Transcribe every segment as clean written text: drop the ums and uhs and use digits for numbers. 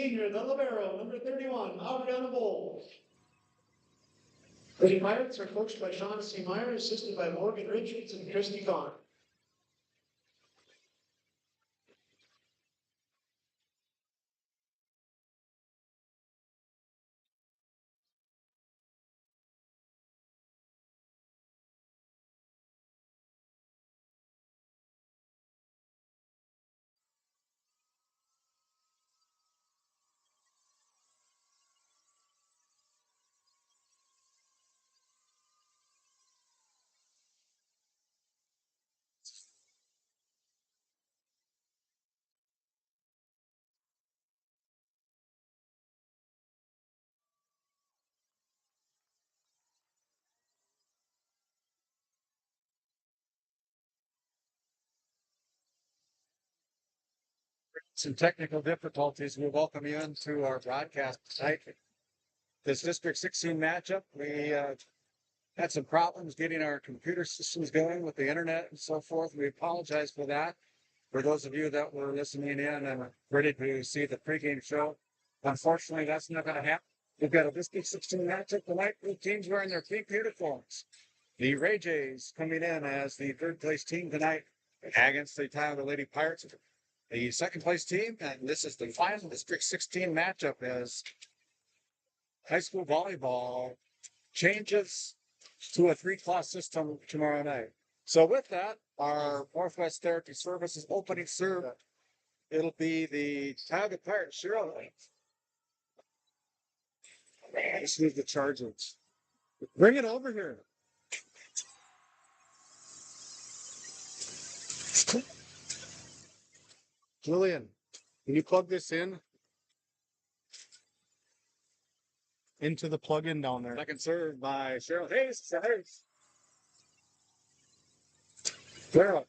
senior, the libero, number 31, Aubrey on the bowl. The Pirates are coached by Sean C. Meyer, assisted by Morgan Richards and Christy Kahn. Some technical difficulties. We welcome you into our broadcast tonight. This District 16 matchup, we had some problems getting our computer systems going with the internet and so forth. We apologize for that. For those of you that were listening in and ready to see the pregame show, unfortunately, that's not going to happen. We've got a District 16 matchup tonight with teams wearing their pink uniforms. The Ray Jays coming in as the third place team tonight against the Tioga Lady Pirates. The second place team, and this is the final District 16 matchup as high school volleyball changes to a 3-class system tomorrow night. So with that, our Northwest Therapy Services opening serve, it'll be the Tioga Pirates. Cheryl. This is the Chargers. Bring it over here. Julian, can you plug this in? Into the plug-in down there. Second serve by Cheryl Hayes. Cheryl.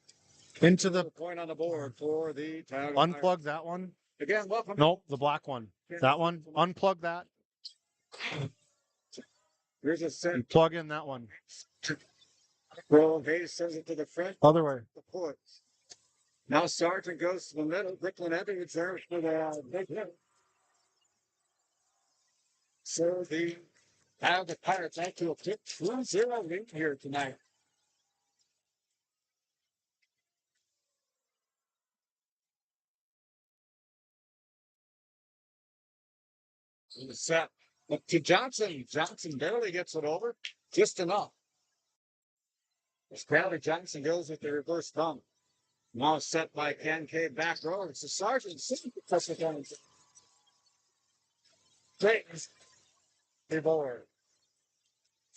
Into the point on the board for the Tioga unplug Pirates. that one. Again, welcome. Nope, the black one. That one. Unplug that. Here's a set. And plug in that one. Well, Hayes sends it to the front. Other way. The point. Now Sargent goes to the middle. Brooklyn Evans there for the big hit. So the Tioga Pirates actually will take 2-0 lead here tonight. In the set. But to Johnson. Johnson barely gets it over. Just enough. As Bradley Johnson goes with the reverse thumb. Now set by Ken K. Back row. It's the Sergeant. Takes the board.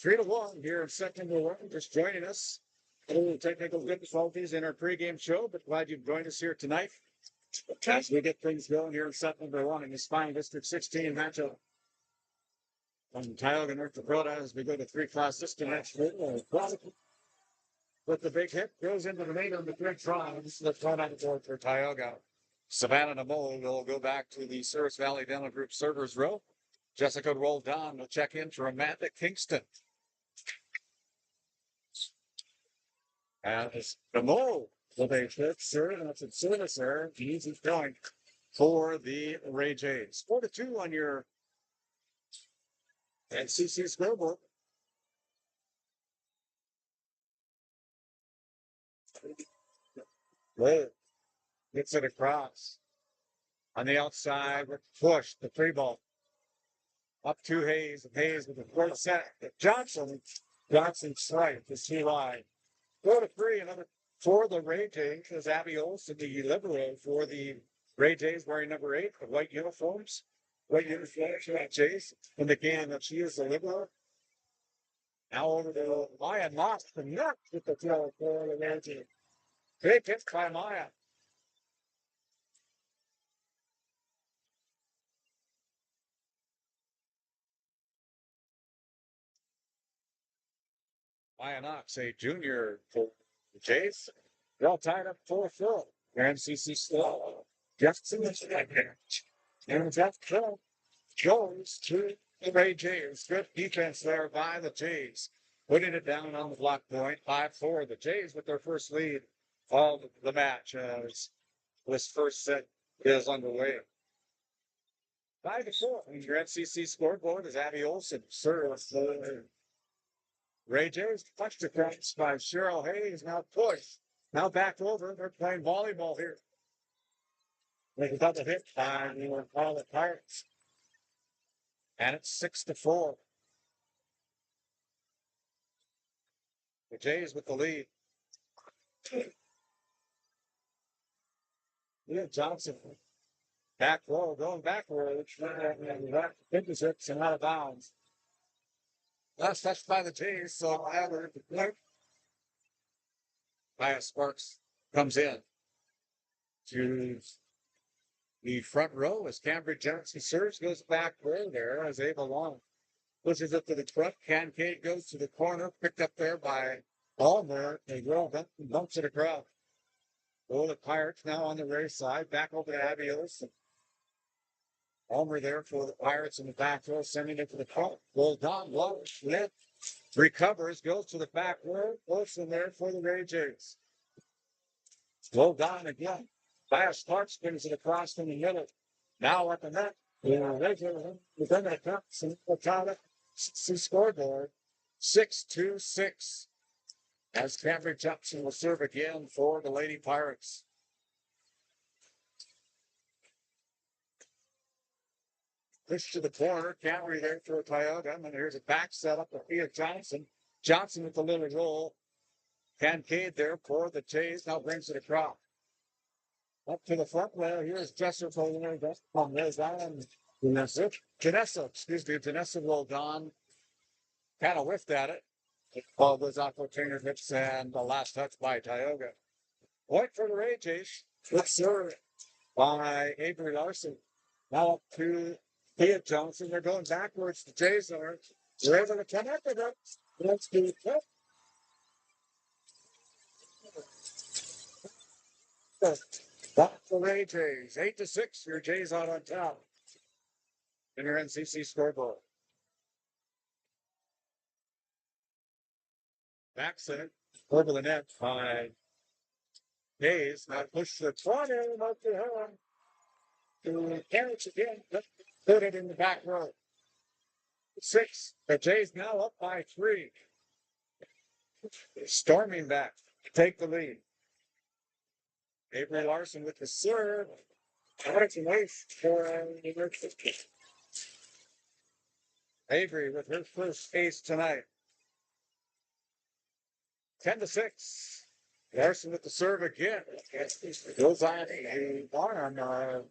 3-1 here in second to one. Just joining us. A little technical difficulties in our pregame show, but glad you've joined us here tonight as we get things going here in set number one in this fine District 16 matchup from Tioga, North Dakota, as we go to 3-class system next week. But the big hit goes into the main of the three tries. The front on the board for Tioga. Savannah Namole will go back to the Service Valley Dental Group servers row. Jessica rolled down to check in for Amanda Kingston. As Namole with a fifth serve, and that's a service error. Easy going for the Ray Jays. 4-2 on your NCC scoreboard. Well, gets it across. On the outside, with push, the free ball. Up to Hayes. Hayes with the fourth set. Johnson strike to CY. 4-3, another for the Ray Jays, as Abby Olson, the libero for the Ray Jays, wearing number 8, the white uniforms. White uniforms for Jays. And again, that she is the libero. Now over to Maya Knox, the net with the throw for the Ray Jays. Big hit by Maya. Maya Knox, a junior for the Jays. They're all tied up 4-4. Their MCC still. Jefferson is right there. And Jeff Hill goes to the Ray Jays. Good defense there by the Jays. Putting it down on the block point. 5-4. The Jays with their first lead of the match as this first set is underway. 5-4. And your NCC scoreboard is Abby Olson. Serves the Ray Jays. Touched across by Cheryl Hayes. Now push. Now back over. They're playing volleyball here. They got the hit by the Tioga Pirates. And it's 6-4. The Jays with the lead. Yeah, Johnson. Back row, going backwards. And that intercepts and out of bounds. Last touch by the Jays, so Albert Maya Sparks comes in to the front row as Cambridge Johnson serves, goes back row there as Ava Long pushes it to the front. Kincaid goes to the corner, picked up there by Palmer. They roll, bumps it across. Oh, the Pirates now on the race side, back over to Abby Olson. Palmer there for the Pirates in the back row, sending it to the front. Well done, recovers, goes to the back row. Olson there for the Ray Jays. Well done again. Fast Clark spins it across from the middle. Now at the net. Within the cups and the scoreboard. 6-6. As Cambridge Johnson will serve again for the Lady Pirates. Push to the corner. Camry there for Tioga. And here's a back set up to Thea Johnson. Johnson with the little roll. Kincaid there for the Jays. Now brings it across. Up to the front rail. Here's Jesser Polar. There's that. Janessa rolled on. Kind of whiffed at it. Ball goes off for fingertips and the last touch by Tioga. Point for the Ray Jays. Good serve by Avery Larson. Now up to Thea Johnson. They're going backwards. The Jays are. They're able to connect with it. Let's do it. That's the Ray Jays. 8-6. Your Jays out on top. In your NCC scoreboard. Back set over the net by Hayes. Now push the corner up the hill. To Pirates again. Put it in the back row. 6. The Jays now up by 3. Storming back to take the lead. Avery Larson with the serve. That's an ace for Avery with her first ace tonight. 10-6. Larson with the serve again. Goes on a arm.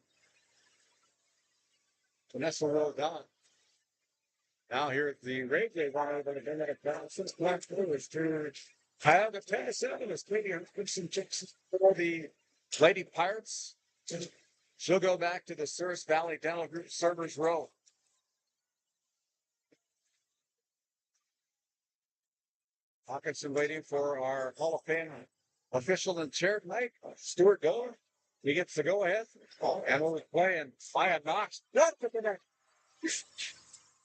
Vanessa rolled on. Now here at the Ray bar, able to bring it down. Since Black Brewers to Tioga 10-7 is Katie Gibson checks for the Lady Pirates. She'll go back to the Souris Valley Dental Group servers row. Hawkinson waiting for our Hall of Fame official and chair tonight, Stuart Goer. He gets the go ahead. And we'll play and Maya Knox.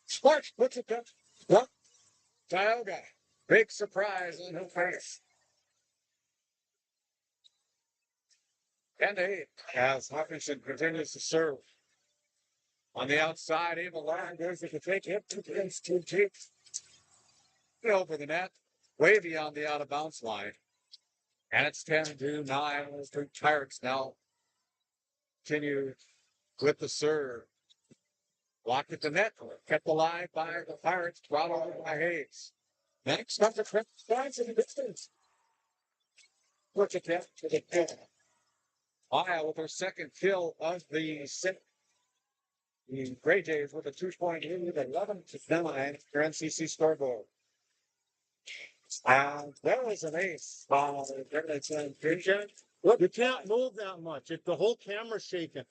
Sparks puts it up. Tioga. Big surprise on her face. 10-8 as Hawkinson continues to serve. On the outside, Ava Long goes to take hit against 2 cheeks. Over the net. Way beyond the out of bounds line. And it's 10-9. Those 3 Pirates now continue with the serve. Blocked at the net. Kept alive by the Pirates. Brought over by Hayes. Next up, the Prince finds in the distance. Puts it down to the kill. Maya with her second kill of the set. The Gray Jays with a 2-point lead, 11-9. Your NCC scoreboard. And there was an ace. You can't move that much. If the whole camera's shaking.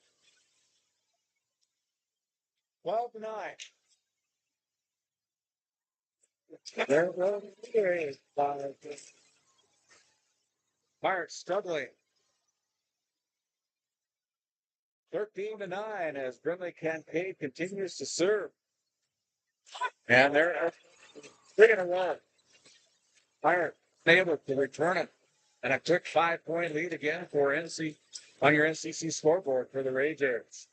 12-9. There goes Pirates struggling. 13-9 as Brimley Kincaid continues to serve. And they're 3 in a row. Pirates able to return it. And a quick 5-point lead again for NC on your NCC scoreboard for the Ray Jays.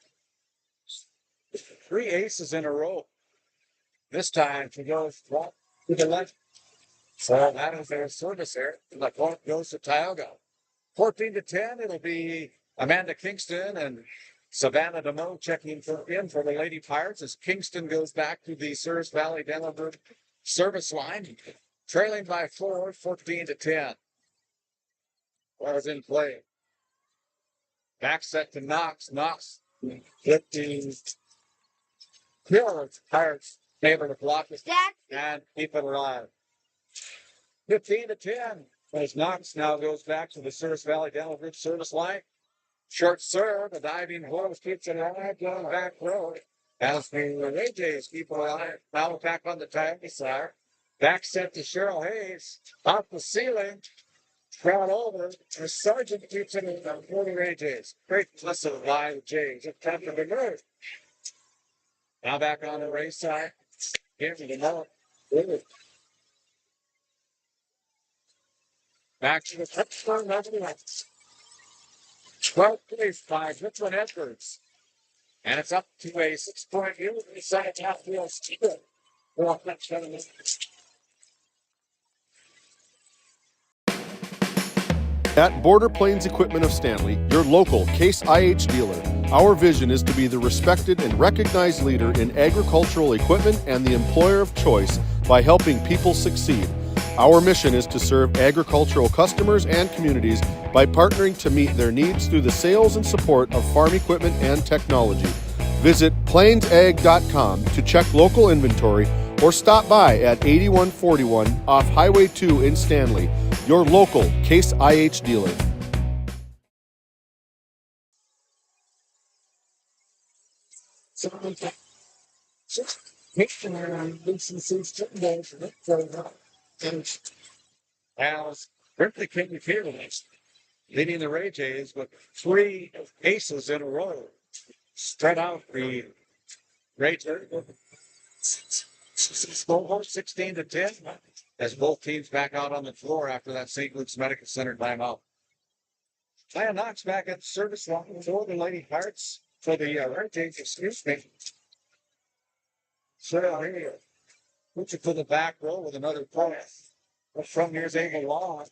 3 aces in a row. This time she goes to the left. So that is their service here. The point goes to Tioga. 14-10. It'll be Amanda Kingston and Savannah DeMo checking in for the Lady Pirates as Kingston goes back to the Souris Valley Denver service line, trailing by 4, 14-10. Was in play. Back set to Knox. Knox hit the Pirates able to block it and keep it alive. 15-10. As Knox now goes back to the Souris Valley Dental Group service line. Short serve, a diving horse keeps it alive down back road. As the Ray Jays keep it alive. Now back on the Tioga side. Back set to Cheryl Hayes. Off the ceiling. Crowd over. And Sargent keeps it in for the Ray Jays. Great whistle by the Jays. It's time for the move. Now back on the Ray side. Give me the note. Back to the touchdown. 12 place by Richmond Edwards. And it's up to a 6-point lead in the second half field. At Border Plains Equipment of Stanley, your local Case IH dealer, our vision is to be the respected and recognized leader in agricultural equipment and the employer of choice by helping people succeed. Our mission is to serve agricultural customers and communities by partnering to meet their needs through the sales and support of farm equipment and technology. Visit plainsag.com to check local inventory or stop by at 8141 off Highway 2 in Stanley, your local Case IH dealer. As Berkeley King Pirates leading the Ray Jays with 3 aces in a row. Spread out the Ray Jays. Scoreboard 16-10 as both teams back out on the floor after that St. Luke's Medical Center timeout. Maya Knox back at the service line for the Lady Pirates for the Ray Jays, excuse me. So here, puts it to the back row with another pass. From here's Ava Long.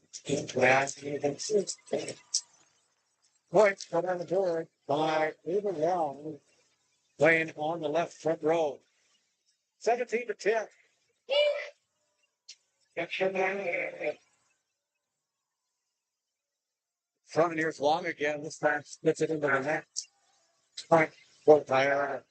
Points put on the board by Ava Long, playing on the left front row. 17-10. Front here's Long again. This time splits it into the net. Point for Tioga.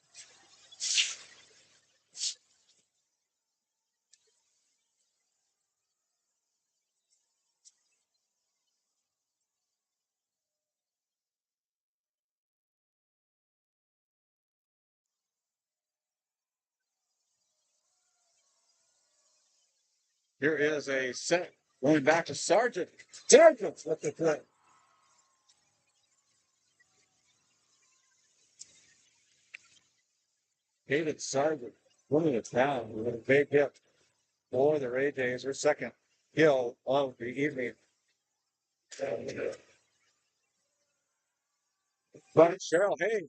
Here is a set going back to Sargent. Sargent with the play. David Sargent winning it down with a big hit for the Ray Jays. Her second kill of the evening. But Cheryl Hayes.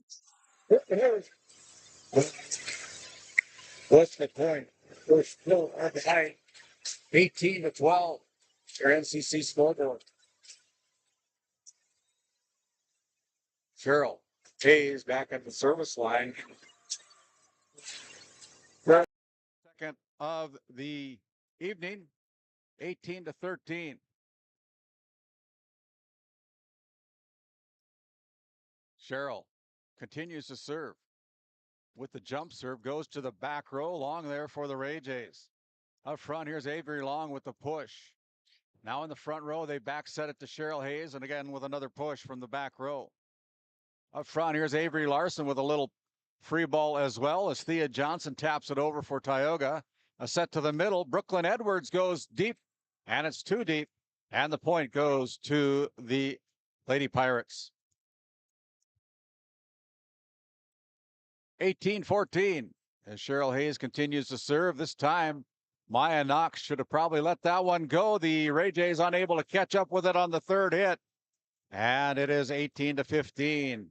What's the point? We're still at the height. 18-12. Your NCC scoreboard. Cheryl Hayes back at the service line. Second of the evening, 18-13. Cheryl continues to serve. With the jump serve, goes to the back row, long there for the Ray Jays. Up front, here's Avery Long with the push. Now in the front row, they back set it to Cheryl Hayes, and again with another push from the back row. Up front, here's Avery Larson with a little free ball as well as Thea Johnson taps it over for Tioga. A set to the middle. Brooklyn Edwards goes deep, and it's too deep, and the point goes to the Lady Pirates. 18-14 as Cheryl Hayes continues to serve. This time, Maya Knox should have probably let that one go. The Ray Jays unable to catch up with it on the third hit. And it is 18-15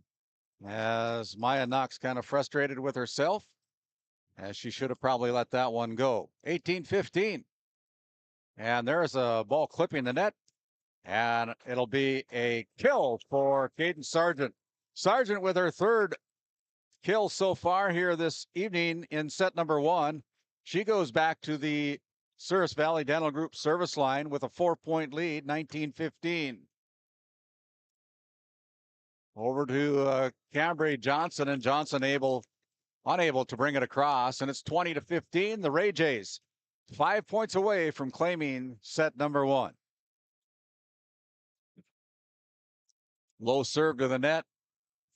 as Maya Knox kind of frustrated with herself. as she should have probably let that one go. 18-15. And there's a ball clipping the net, and it'll be a kill for Caden Sargent. Sargent with her third kill so far here this evening in set number 1. She goes back to the Souris Valley Dental Group service line with a 4-point lead, 19-15. Over to Cambry Johnson, and Johnson unable to bring it across, and it's 20-15. The Ray Jays 5 points away from claiming set number 1. Low serve to the net.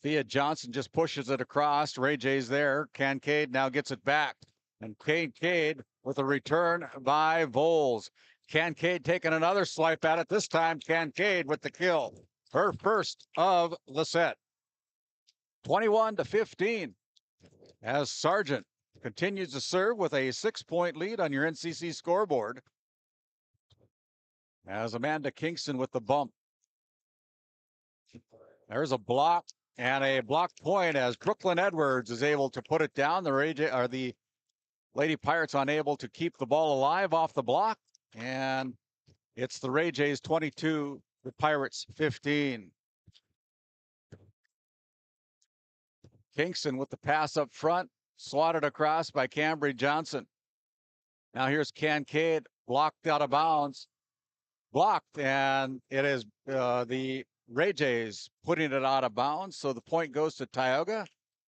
Thea Johnson just pushes it across. Ray Jays there. Kincaid now gets it back. And Kincaid with a return by Voles. Kincaid taking another swipe at it. This time Kincaid with the kill. Her first of the set. 21-15. As Sargent continues to serve with a 6-point lead on your NCC scoreboard. As Amanda Kingston with the bump. There's a block and a block point as Brooklyn Edwards is able to put it down. The Lady Pirates unable to keep the ball alive off the block. And it's the Ray Jays 22, the Pirates 15. Kingston with the pass up front, swatted across by Cambry Johnson. Now here's Kincaid, blocked out of bounds. Blocked, and it is the Ray Jays putting it out of bounds. So the point goes to Tioga,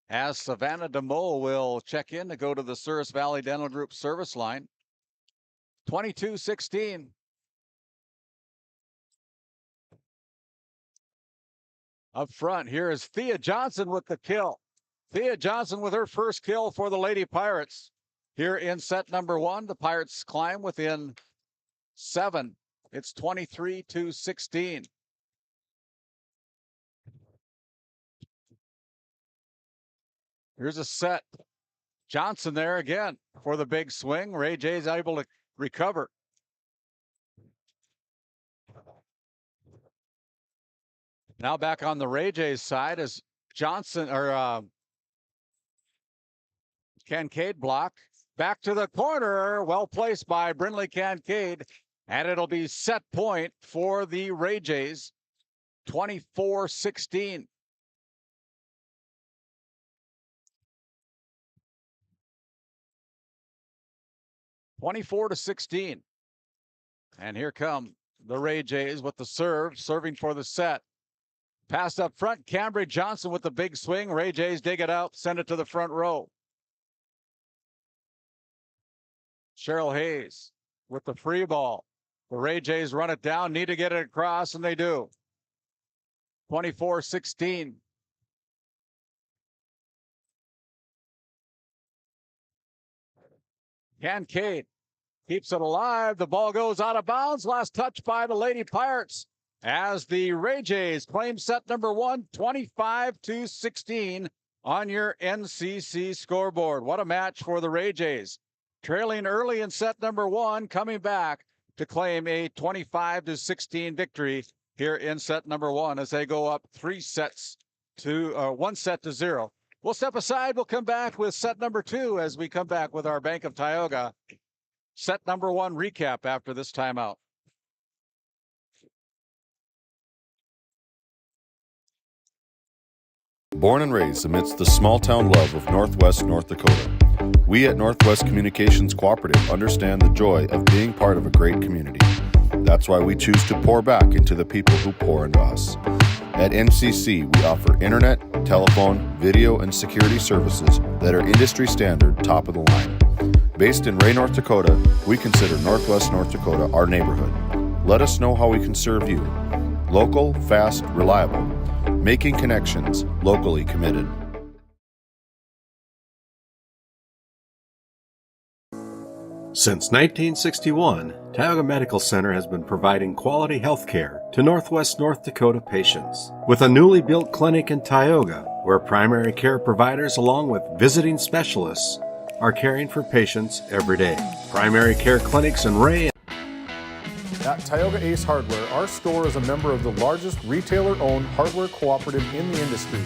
as Savannah DeMoe will check in to go to the Souris Valley Dental Group service line. 22-16. Up front, here is Thea Johnson with the kill. Thea Johnson with her first kill for the Lady Pirates. Here in set number 1, the Pirates climb within 7. It's 23-16. Here's a set. Johnson there again for the big swing. Ray Jay's able to recover. Now back on the Ray Jays side as Johnson or Kincaid blocked. Back to the corner. Well placed by Brindley Kincaid. And it'll be set point for the Ray Jays. 24-16. And here come the Ray Jays with the serve, serving for the set. Pass up front, Cambry Johnson with the big swing. Ray Jays dig it out, send it to the front row. Cheryl Hayes with the free ball. The Ray Jays run it down, need to get it across, and they do. 24-16. Kincaid keeps it alive. The ball goes out of bounds. Last touch by the Lady Pirates as the Ray Jays claim set number 1, 25-16 on your NCC scoreboard. What a match for the Ray Jays. Trailing early in set number 1, coming back to claim a 25-16 victory here in set number 1 as they go up 1 set to 0. We'll step aside. We'll come back with set number 2 as we come back with our Bank of Tioga set number 1 recap after this timeout. Born and raised amidst the small town love of Northwest North Dakota, we at Northwest Communications Cooperative understand the joy of being part of a great community. That's why we choose to pour back into the people who pour into us. At NCC, we offer internet, telephone, video, and security services that are industry standard, top of the line. Based in Ray, North Dakota, we consider Northwest North Dakota our neighborhood. Let us know how we can serve you. Local, fast, reliable. Making connections, locally committed. Since 1961, Tioga Medical Center has been providing quality health care to Northwest North Dakota patients. With a newly built clinic in Tioga, where primary care providers along with visiting specialists are caring for patients every day. Primary care clinics in Ray. At Tioga Ace Hardware, our store is a member of the largest retailer-owned hardware cooperative in the industry.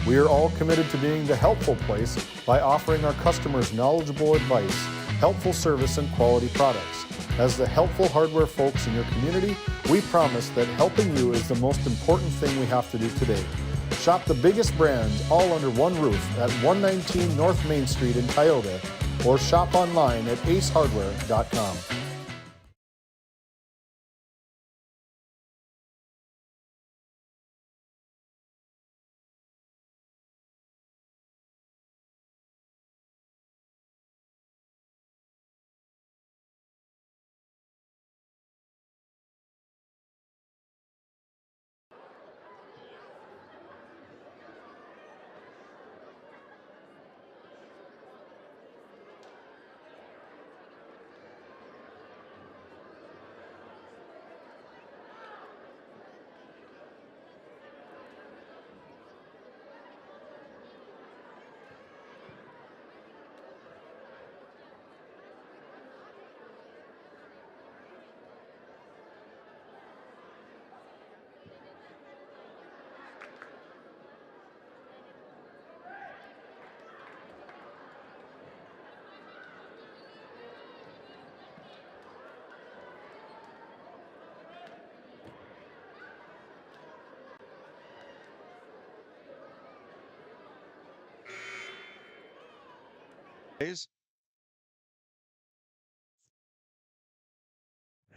We are all committed to being the helpful place by offering our customers knowledgeable advice, helpful service, and quality products. As the helpful hardware folks in your community, we promise that helping you is the most important thing we have to do today. Shop the biggest brands all under one roof at 119 North Main Street in Tioga, or shop online at acehardware.com.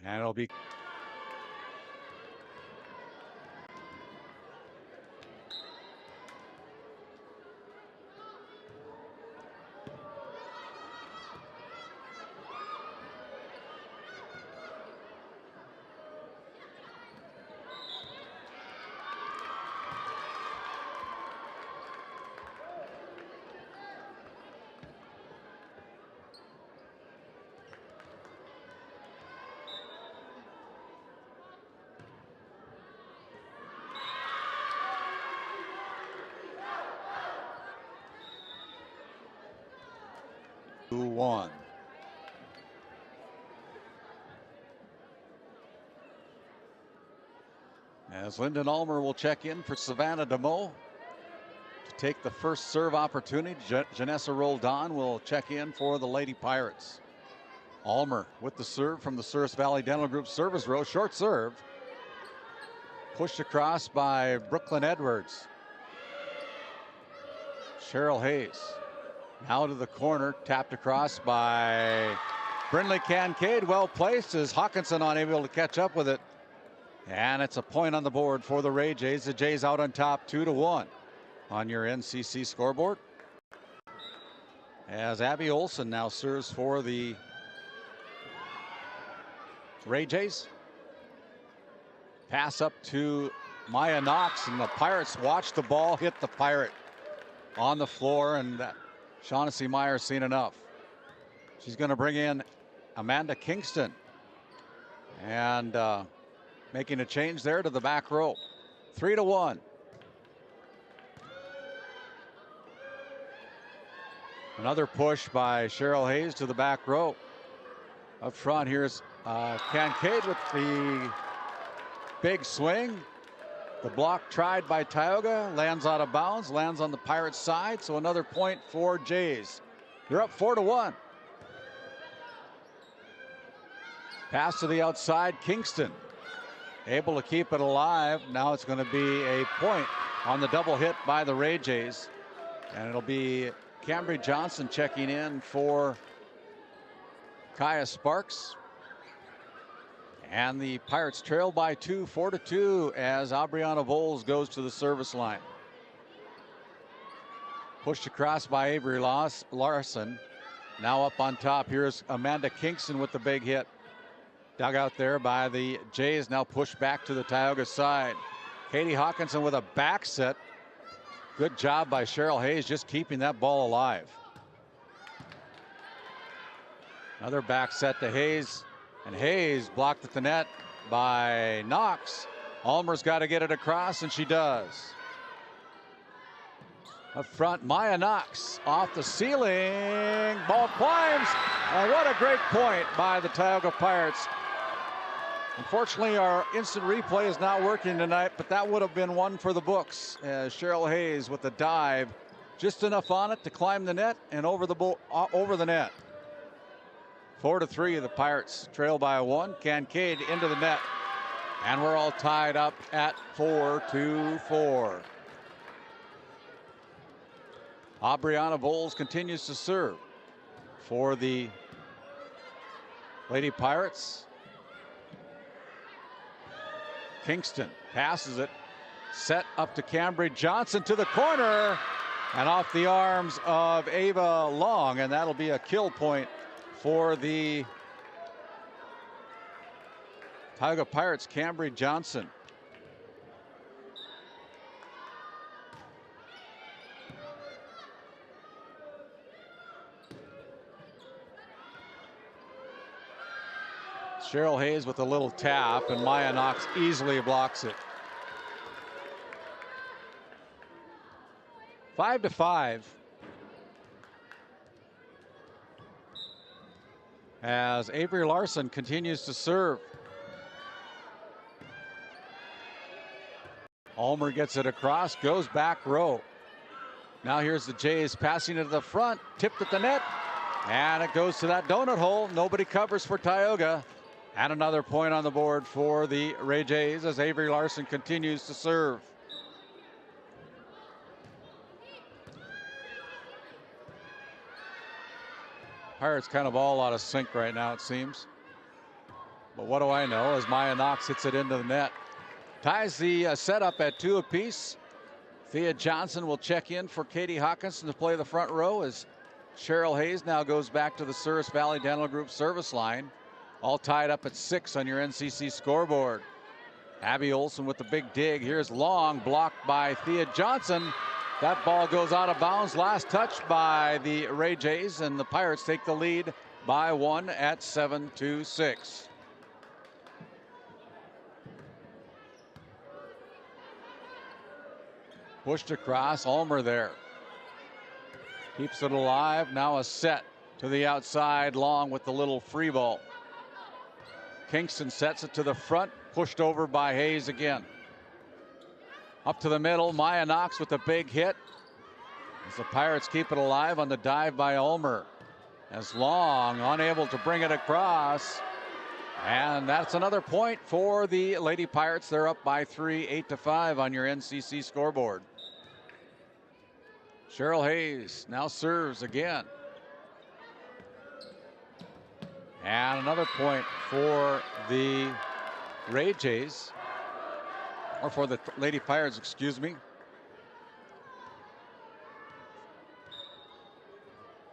And it'll be one. As Lyndon Ulmer will check in for Savannah DeMoe to take the first serve opportunity. Janessa Roldan will check in for the Lady Pirates. Ulmer with the serve from the Souris Valley Dental Group service row. Short serve. Pushed across by Brooklyn Edwards. Cheryl Hayes. Now to the corner, tapped across by Brindley Kincaid. Well placed as Hawkinson unable to catch up with it. And it's a point on the board for the Ray Jays. The Jays out on top 2-1 on your NCC scoreboard. As Abby Olson now serves for the Ray Jays. Pass up to Maya Knox, and the Pirates watch the ball hit the Pirate on the floor, and Shaughnessy Meyer's seen enough. She's going to bring in Amanda Kingston, and making a change there to the back row. 3-1. Another push by Cheryl Hayes to the back row. Up front, here's Kincaid with the big swing. The block tried by Tioga, lands out of bounds, lands on the Pirates side, so another point for Jays. They're up 4-1. Pass to the outside, Kingston able to keep it alive. Now it's going to be a point on the double hit by the Ray Jays, and it'll be Cambry Johnson checking in for Kaya Sparks. And the Pirates trail by 2, 4-2, as Aubriana Voles goes to the service line. Pushed across by Avery Larson. Now up on top, here's Amanda Kingston with the big hit. Dug out there by the Jays, now pushed back to the Tioga side. Katie Hawkinson with a back set. Good job by Cheryl Hayes just keeping that ball alive. Another back set to Hayes. And Hayes blocked at the net by Knox. Ulmer's got to get it across, and she does. Up front, Maya Knox off the ceiling. Ball climbs. And what a great point by the Tioga Pirates. Unfortunately, our instant replay is not working tonight, but that would have been one for the books, as Cheryl Hayes with the dive Just enough on it to climb the net and over the net. 4-3, the Pirates trail by 1. Kincaid into the net. And we're all tied up at 4-4. Aubriana Bowles continues to serve for the Lady Pirates. Kingston passes it. Set up to Cambry Johnson to the corner. And off the arms of Ava Long. And that'll be a kill point for the Tioga Pirates, Cambry Johnson. Cheryl Hayes with a little tap, and Maya Knox easily blocks it. 5-5. As Avery Larson continues to serve. Ulmer gets it across, goes back row. Now here's the Jays passing it to the front, tipped at the net, and it goes to that donut hole. Nobody covers for Tioga. And another point on the board for the Ray Jays as Avery Larson continues to serve. Pirates kind of all out of sync right now, it seems. But what do I know as Maya Knox hits it into the net. Ties the setup at 2 apiece. Thea Johnson will check in for Katie Hawkinson to play the front row as Cheryl Hayes now goes back to the Souris Valley Dental Group service line. All tied up at 6 on your NCC scoreboard. Abby Olson with the big dig. Here's Long, blocked by Thea Johnson. That ball goes out of bounds. Last touch by the Ray Jays, and the Pirates take the lead by 1 at 7-6. Pushed across, Ulmer there. Keeps it alive, now a set to the outside, Long with the little free ball. Kingston sets it to the front, pushed over by Hayes again. Up to the middle, Maya Knox with a big hit. As the Pirates keep it alive on the dive by Ulmer. As Long unable to bring it across. And that's another point for the Lady Pirates. They're up by 3, 8-5 on your NCC scoreboard. Cheryl Hayes now serves again. And another point for the Ray Jays, or for the Lady Pirates, excuse me.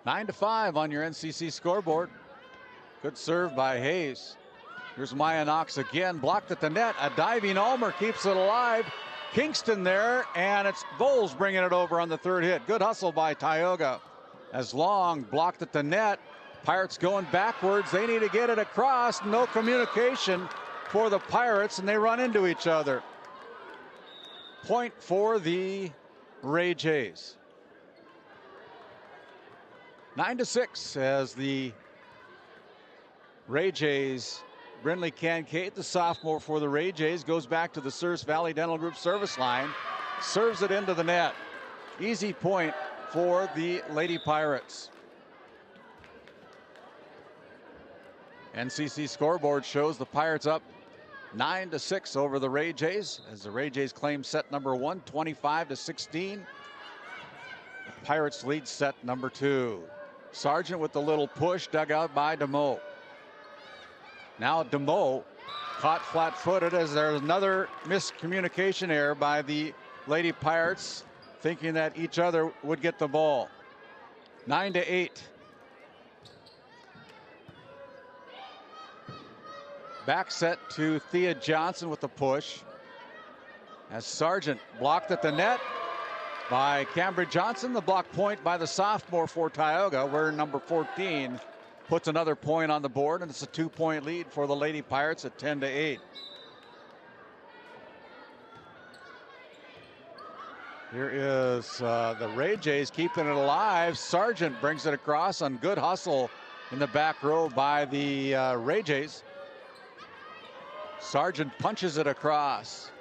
9-5 on your NCC scoreboard. Good serve by Hayes. Here's Maya Knox again, blocked at the net. A diving Ulmer keeps it alive. Kingston there, and it's Bowles bringing it over on the third hit. Good hustle by Tioga. As Long blocked at the net. Pirates going backwards. They need to get it across. No communication for the Pirates, and they run into each other. Point for the Ray Jays. 9-6 as the Ray Jays, Brindley Kincaid, the sophomore for the Ray Jays, goes back to the Souris Valley Dental Group service line, serves it into the net. Easy point for the Lady Pirates. NCC scoreboard shows the Pirates up 9-6 over the Ray Jays as the Ray Jays claim set number 1, 25-16. The Pirates lead set number 2. Sargent with the little push, dug out by DeMoe. Now DeMoe caught flat-footed as there's another miscommunication error by the Lady Pirates, thinking that each other would get the ball. 9-8. Back set to Thea Johnson with the push. As Sargent blocked at the net by Cambry Johnson. The block point by the sophomore for Tioga, where number 14 puts another point on the board, and it's a 2-point lead for the Lady Pirates at 10-8. Here is the Ray Jays keeping it alive. Sargent brings it across on good hustle in the back row by the Ray Jays. Sargent punches it across.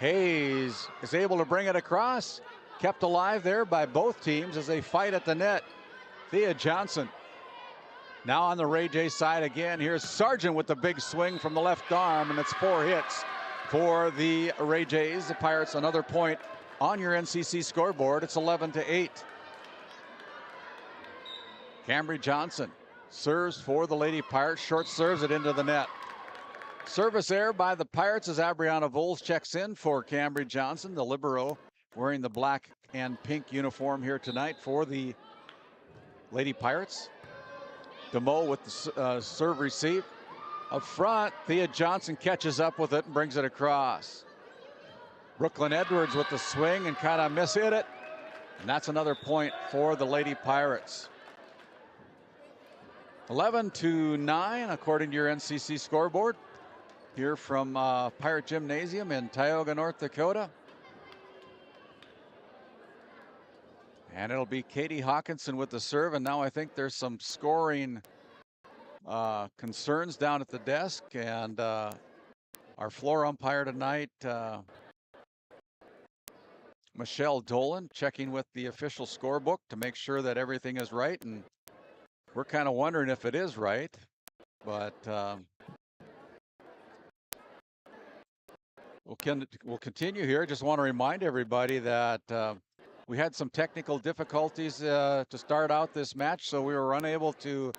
Hayes is able to bring it across. kept alive there by both teams as they fight at the net. Thea Johnson now on the Ray J side again. Here's Sargent with the big swing from the left arm, and it's 4 hits for the Ray Jays. The Pirates another point on your NCC scoreboard. It's 11-8. Cambry Johnson serves for the Lady Pirates. Short serves it into the net. Service error by the Pirates as Abriana Voles checks in for Cambry Johnson, the libero, wearing the black and pink uniform here tonight for the Lady Pirates. DeMoe with the serve receive. Up front, Thea Johnson catches up with it and brings it across. Brooklyn Edwards with the swing and kind of mishit it. And that's another point for the Lady Pirates. 11-9 according to your NCC scoreboard. Here from Pirate Gymnasium in Tioga, North Dakota. And it'll be Katie Hawkinson with the serve. And now I think there's some scoring concerns down at the desk. And our floor umpire tonight, Michelle Dolan, checking with the official scorebook to make sure that everything is right. And we're kind of wondering if it is right. But we'll continue here. Just want to remind everybody that we had some technical difficulties to start out this match, so we were unable to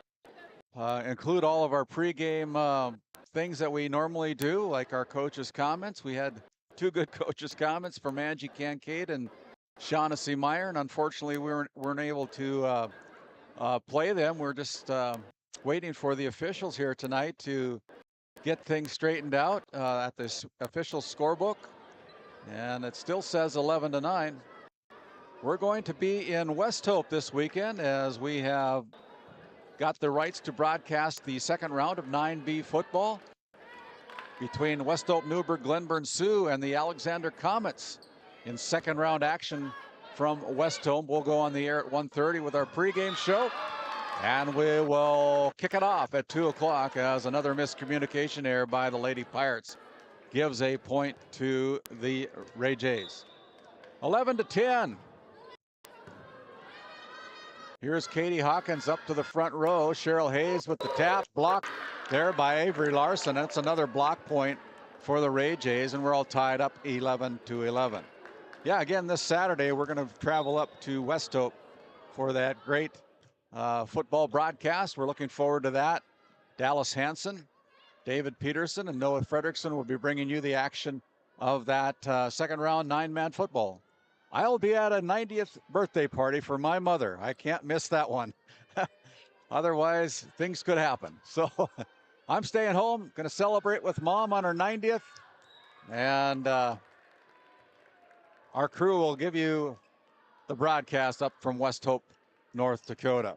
include all of our pregame things that we normally do, like our coaches' comments. We had 2 good coaches' comments from Angie Kincaid and Shaughnessy Meyer, and unfortunately we weren't able to play them. We're just waiting for the officials here tonight to get things straightened out at this official scorebook, and it still says 11-9. We're going to be in West Hope this weekend as we have got the rights to broadcast the second round of 9B football between West Hope, Newburgh, Glenburn Sioux, and the Alexander Comets in second round action from West Hope. We'll go on the air at 1:30 with our pregame show. And we will kick it off at 2 o'clock as another miscommunication error by the Lady Pirates gives a point to the Ray Jays. 11-10. Here's Katie Hawkins up to the front row. Cheryl Hayes with the tap, blocked there by Avery Larson. That's another block point for the Ray Jays, and we're all tied up 11-11. Yeah, again, this Saturday we're going to travel up to West Hope for that great football broadcast. We're looking forward to that. Dallas Hansen, David Peterson, and Noah Fredrickson will be bringing you the action of that second round 9-man football. I'll be at a 90th birthday party for my mother. I can't miss that one. Otherwise, things could happen. So I'm staying home, going to celebrate with Mom on her 90th. And our crew will give you the broadcast up from West Hope, North Dakota.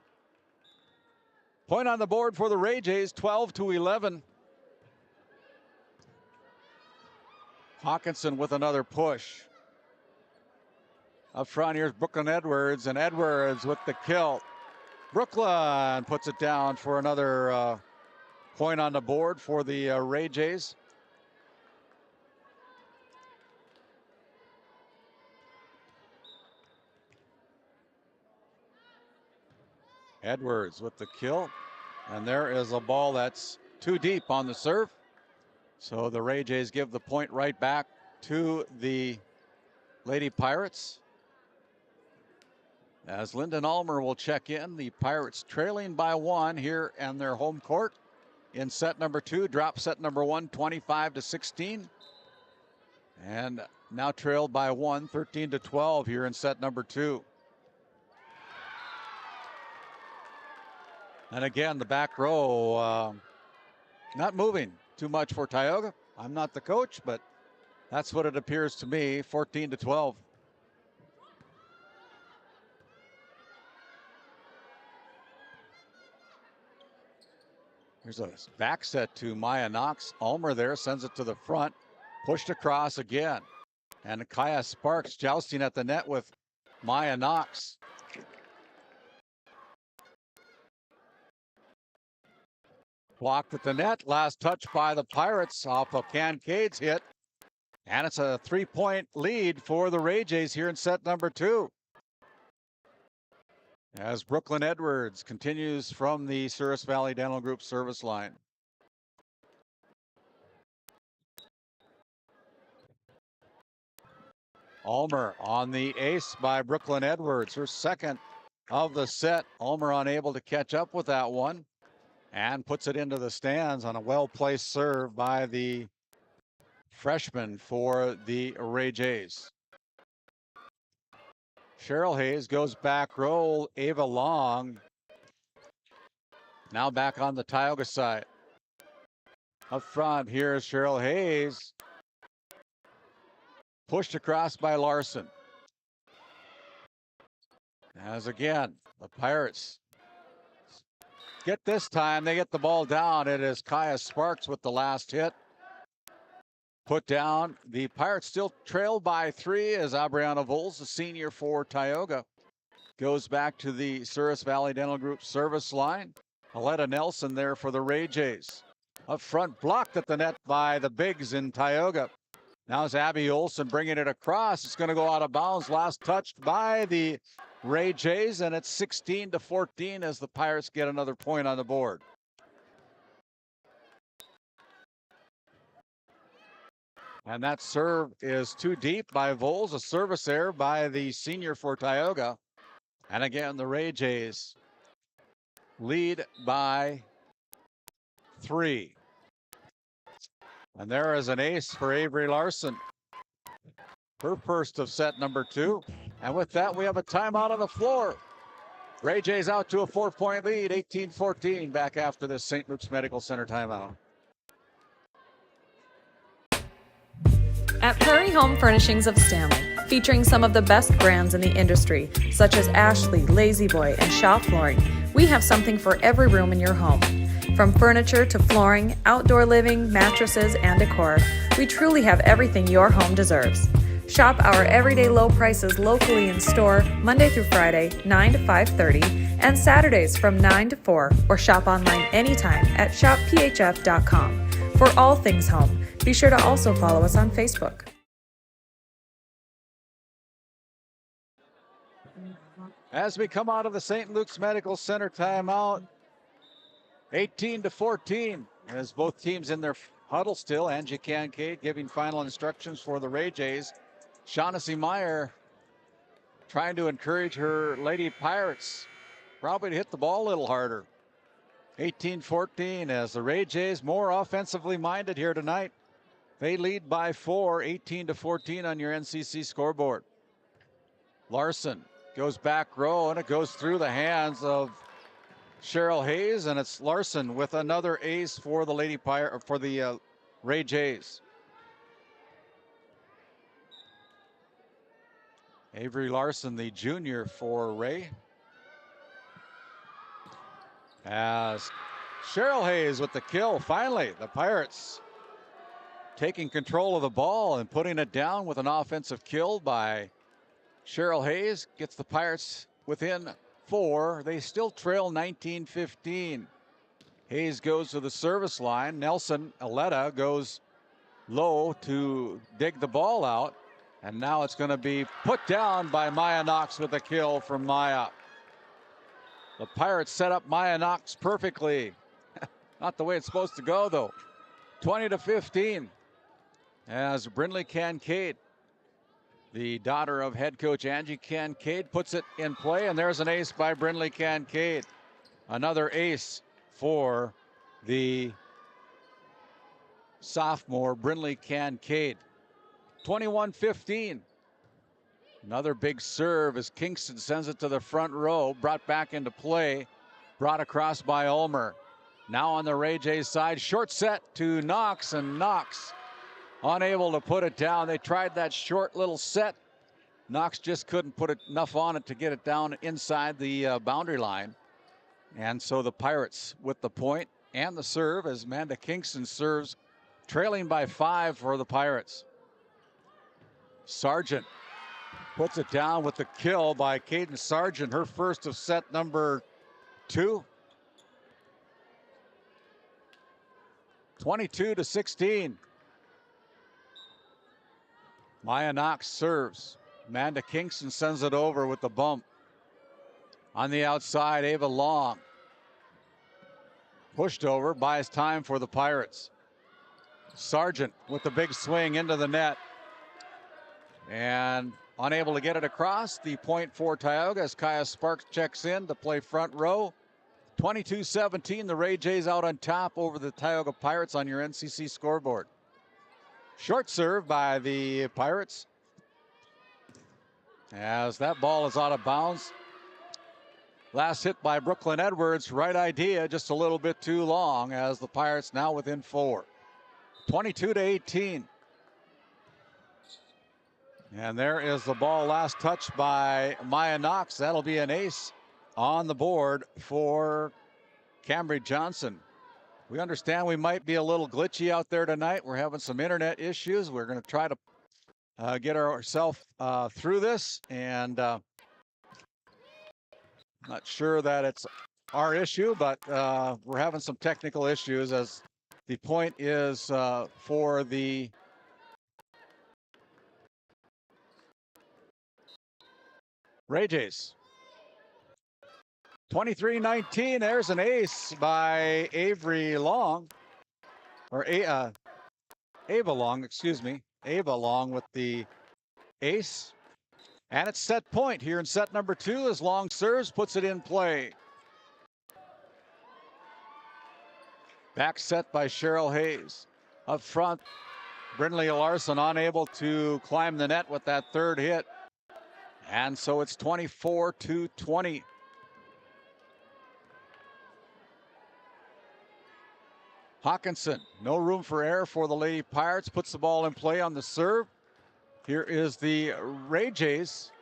Point on the board for the Ray Jays, 12-11. Hawkinson with another push. Up front, here's Brooklyn Edwards, and Edwards with the kill. Brooklyn puts it down for another point on the board for the Ray Jays. Edwards with the kill, and there is a ball that's too deep on the serve. So the Ray Jays give the point right back to the Lady Pirates. As Lyndon Ulmer will check in, the Pirates trailing by 1 here in their home court in set number 2, drop set number 1, 25-16. And now trailed by 1, 13-12 here in set number 2. And again, the back row not moving too much for Tioga. I'm not the coach, but that's what it appears to me, 14-12. Here's a back set to Maya Knox. Ulmer there sends it to the front, pushed across again. And Kaya Sparks jousting at the net with Maya Knox. Blocked at the net. Last touch by the Pirates off of Kincaid's hit. And it's a 3-point lead for the Ray Jays here in set number 2. As Brooklyn Edwards continues from the Souris Valley Dental Group service line. Ulmer on the ace by Brooklyn Edwards, her second of the set. Ulmer unable to catch up with that one and puts it into the stands on a well-placed serve by the freshman for the Ray Jays. Cheryl Hayes goes back row. Ava Long now back on the Tioga side. Up front, here's Cheryl Hayes. Pushed across by Larson. As again, the Pirates get this time. They get the ball down. It is Kaya Sparks with the last hit. Put down. The Pirates still trail by 3 as Abriana Voles, the senior for Tioga, goes back to the Souris Valley Dental Group service line. Aletta Nelson there for the Ray Jays. Up front, blocked at the net by the bigs in Tioga. Now it's Abby Olson bringing it across. It's going to go out of bounds. Last touched by the Ray Jays, and it's 16-14 as the Pirates get another point on the board. And that serve is too deep by Voles. A service error by the senior for Tioga. And again, the Ray Jays lead by 3. And there is an ace for Avery Larson. Her first of set number 2. And with that, we have a timeout on the floor. Ray Jays out to a 4-point lead, 18-14, back after this St. Luke's Medical Center timeout. At Prairie Home Furnishings of Stanley, featuring some of the best brands in the industry, such as Ashley, Lazy Boy, and Shaw Flooring, we have something for every room in your home. From furniture to flooring, outdoor living, mattresses, and decor, we truly have everything your home deserves. Shop our everyday low prices locally in store Monday through Friday, 9 to 5:30, and Saturdays from 9 to 4, or shop online anytime at shopphf.com. For all things home, be sure to also follow us on Facebook. As we come out of the St. Luke's Medical Center timeout, 18-14, as both teams in their huddle still. Angie Kincaid giving final instructions for the Ray Jays. Shaughnessy Meyer trying to encourage her Lady Pirates probably to hit the ball a little harder. 18-14 as the Ray Jays more offensively minded here tonight. They lead by 4, 18-14 on your NCC scoreboard. Larson goes back row, and it goes through the hands of Cheryl Hayes, and it's Larson with another ace for the Ray Jays. Avery Larson, the junior for Ray. As Cheryl Hayes with the kill. Finally, the Pirates taking control of the ball and putting it down with an offensive kill by Cheryl Hayes. Gets the Pirates within 4. They still trail 19-15. Hayes goes to the service line. Nelson Aletta goes low to dig the ball out. And now it's going to be put down by Maya Knox with a kill from Maya. The Pirates set up Maya Knox perfectly. Not the way it's supposed to go, though. 20-15. As Brindley Kincaid, the daughter of head coach Angie Kincaid, puts it in play, and there's an ace by Brindley Kincaid. Another ace for the sophomore Brindley Kincaid. 21-15. Another big serve as Kingston sends it to the front row, brought back into play, brought across by Ulmer. Now on the Ray Jays side, short set to Knox, and Knox unable to put it down. They tried that short little set. Knox just couldn't put enough on it to get it down inside the boundary line. And so the Pirates with the point and the serve as Amanda Kingston serves, trailing by 5 for the Pirates. Sargent puts it down with the kill by Caden Sargent, her first of set number 2. 22-16. Maya Knox serves. Amanda Kingston sends it over with the bump. On the outside, Ava Long. Pushed over, buys time for the Pirates. Sargent with the big swing into the net. And unable to get it across. The point for Tioga as Kaya Sparks checks in to play front row. 22-17, the Ray Jays out on top over the Tioga Pirates on your NCC scoreboard. Short serve by the Pirates. As that ball is out of bounds. Last hit by Brooklyn Edwards, right idea, just a little bit too long as the Pirates now within 4. 22-18. And there is the ball last touched by Maya Knox. That'll be an ace on the board for Cambry Johnson. We understand we might be a little glitchy out there tonight. We're having some internet issues. We're going to try to get ourselves through this, and not sure that it's our issue, but we're having some technical issues as the point is for the Ray Jays. 23-19, there's an ace by Avery Long, or Ava Long, excuse me. Ava Long with the ace. And it's set point here in set number 2 as Long serves, puts it in play. Back set by Cheryl Hayes. Up front, Brindley Larson unable to climb the net with that third hit. And so it's 24-20. Hawkinson, no room for error for the Lady Pirates, puts the ball in play on the serve. Here is the Ray Jays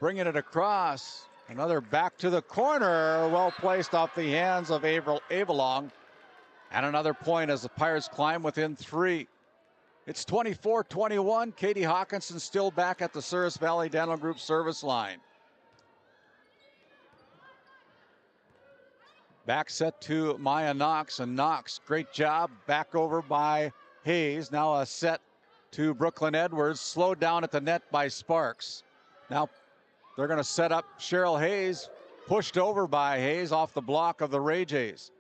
bringing it across. Another back to the corner, well placed off the hands of Ava Long. And another point as the Pirates climb within 3. It's 24-21. Katie Hawkinson still back at the Souris Valley Dental Group service line. Back set to Maya Knox, and Knox, great job. Back over by Hayes. Now a set to Brooklyn Edwards, slowed down at the net by Sparks. Now they're going to set up Cheryl Hayes, pushed over by Hayes off the block of the Ray Jays.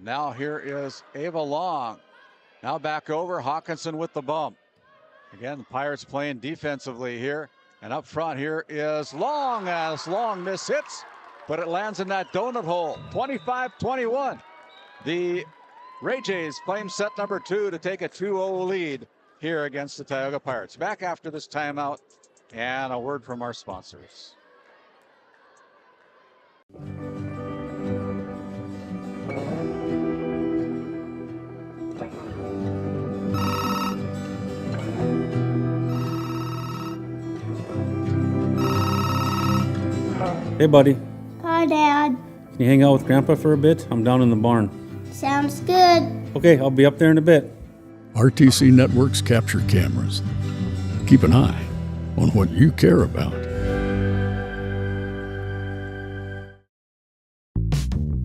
Now here is Ava Long. Now back over, Hawkinson with the bump. Again, the Pirates playing defensively here. And up front here is Long, as Long mishits, but it lands in that donut hole. 25-21. The Ray Jays claim set number 2 to take a 2-0 lead here against the Tioga Pirates. Back after this timeout and a word from our sponsors. Hey, buddy. Hi, Dad. Can you hang out with Grandpa for a bit? I'm down in the barn. Sounds good. Okay, I'll be up there in a bit. RTC Networks capture cameras. Keep an eye on what you care about.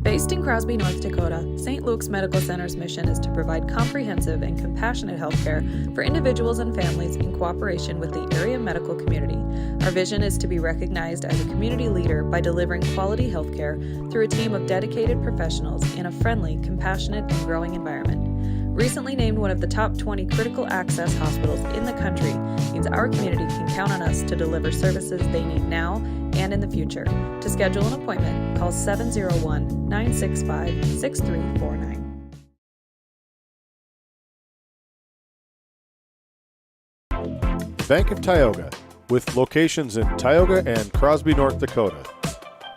Based in Crosby, North Dakota, St. Luke's Medical Center's mission is to provide comprehensive and compassionate health care for individuals and families in cooperation with the area medical community. Our vision is to be recognized as a community leader by delivering quality health care through a team of dedicated professionals in a friendly, compassionate, and growing environment. Recently named one of the top 20 critical access hospitals in the country means our community can count on us to deliver services they need now and in the future. To schedule an appointment, call 701-965-6349. Bank of Tioga, with locations in Tioga and Crosby, North Dakota.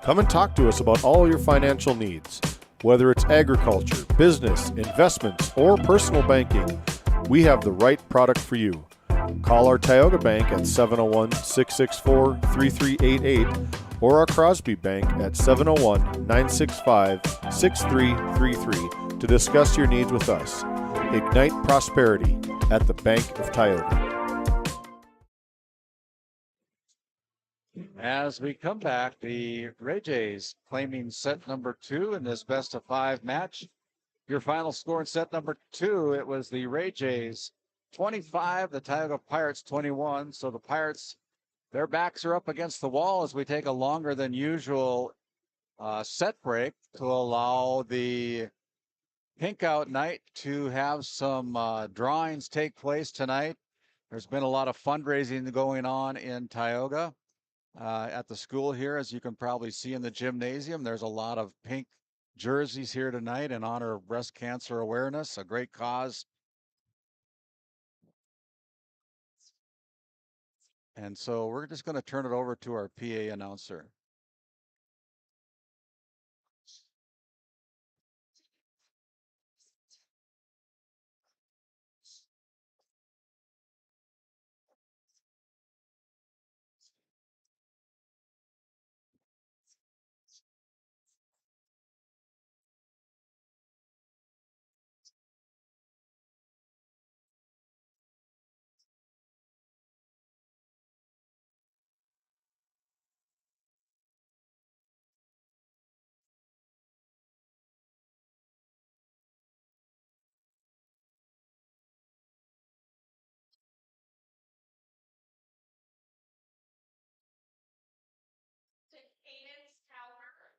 Come and talk to us about all your financial needs. Whether it's agriculture, business, investments, or personal banking, we have the right product for you. Call our Tioga Bank at 701-664-3388 or our Crosby Bank at 701-965-6333 to discuss your needs with us. Ignite prosperity at the Bank of Tioga. As we come back, the Ray Jays claiming set number 2 in this best-of-5 match. Your final score in set number 2, it was the Ray Jays 25, the Tioga Pirates 21. So the Pirates, their backs are up against the wall as we take a longer than usual set break to allow the pink out night to have some drawings take place tonight. There's been a lot of fundraising going on in Tioga at the school here, as you can probably see in the gymnasium. There's a lot of pink jerseys here tonight in honor of breast cancer awareness, a great cause. And so we're just going to turn it over to our PA announcer. Cadence Tower.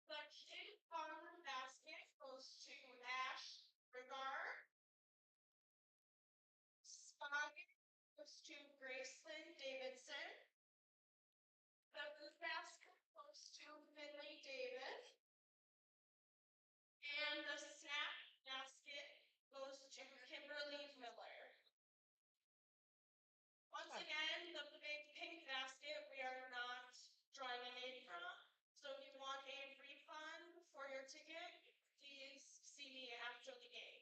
The kid on the basket goes to Ash Regard. Spotting goes to Graceland Davidson. The blue basket goes to Finley Davis. And the snap basket goes to Kimberly Miller. Once again, the big pink basket we are not drawing a name from. So if you want a refund for your ticket, please see me after the game.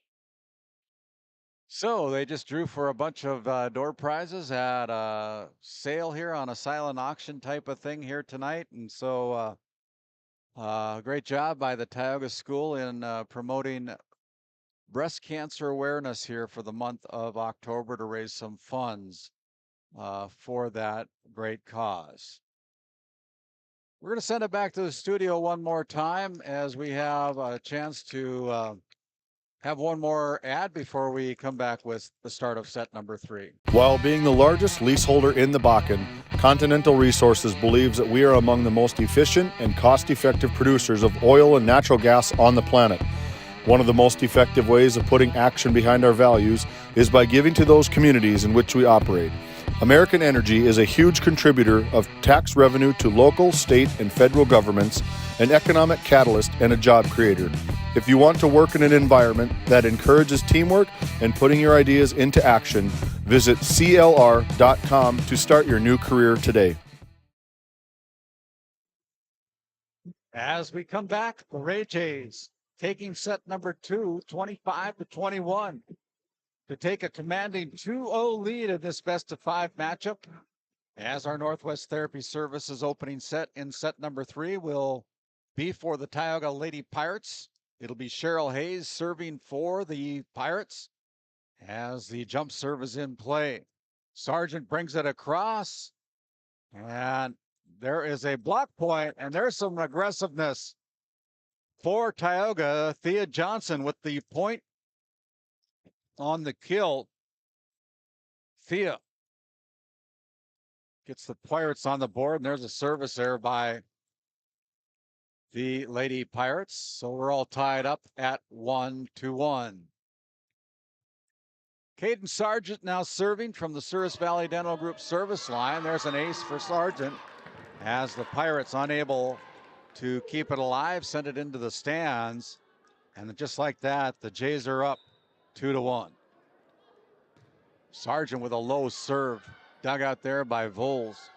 So they just drew for a bunch of door prizes at a sale here on a silent auction type of thing here tonight. And so great job by the Tioga School in promoting breast cancer awareness here for the month of October to raise some funds for that great cause. We're going to send it back to the studio one more time as we have a chance to have one more ad before we come back with the start of set number 3. While being the largest leaseholder in the Bakken, Continental Resources believes that we are among the most efficient and cost-effective producers of oil and natural gas on the planet. One of the most effective ways of putting action behind our values is by giving to those communities in which we operate. American Energy is a huge contributor of tax revenue to local, state, and federal governments, an economic catalyst, and a job creator. If you want to work in an environment that encourages teamwork and putting your ideas into action, visit CLR.com to start your new career today. As we come back, the Ray Jays taking set number 2, 25-21. To take a commanding 2-0 lead in this best-of-5 matchup. As our Northwest Therapy Services opening set in set number 3 will be for the Tioga Lady Pirates. It'll be Cheryl Hayes serving for the Pirates as the jump serve is in play. Sargent brings it across, and there is a block point, and there's some aggressiveness for Tioga. Thea Johnson with the point on the kill. Thea gets the Pirates on the board, and there's a service there by the Lady Pirates. So we're all tied up at 1-1. Caden Sargent now serving from the Souris Valley Dental Group service line. There's an ace for Sargent as the Pirates unable to keep it alive, send it into the stands. And just like that, the Jays are up 2-1. Sargent with a low serve, dug out there by Voles.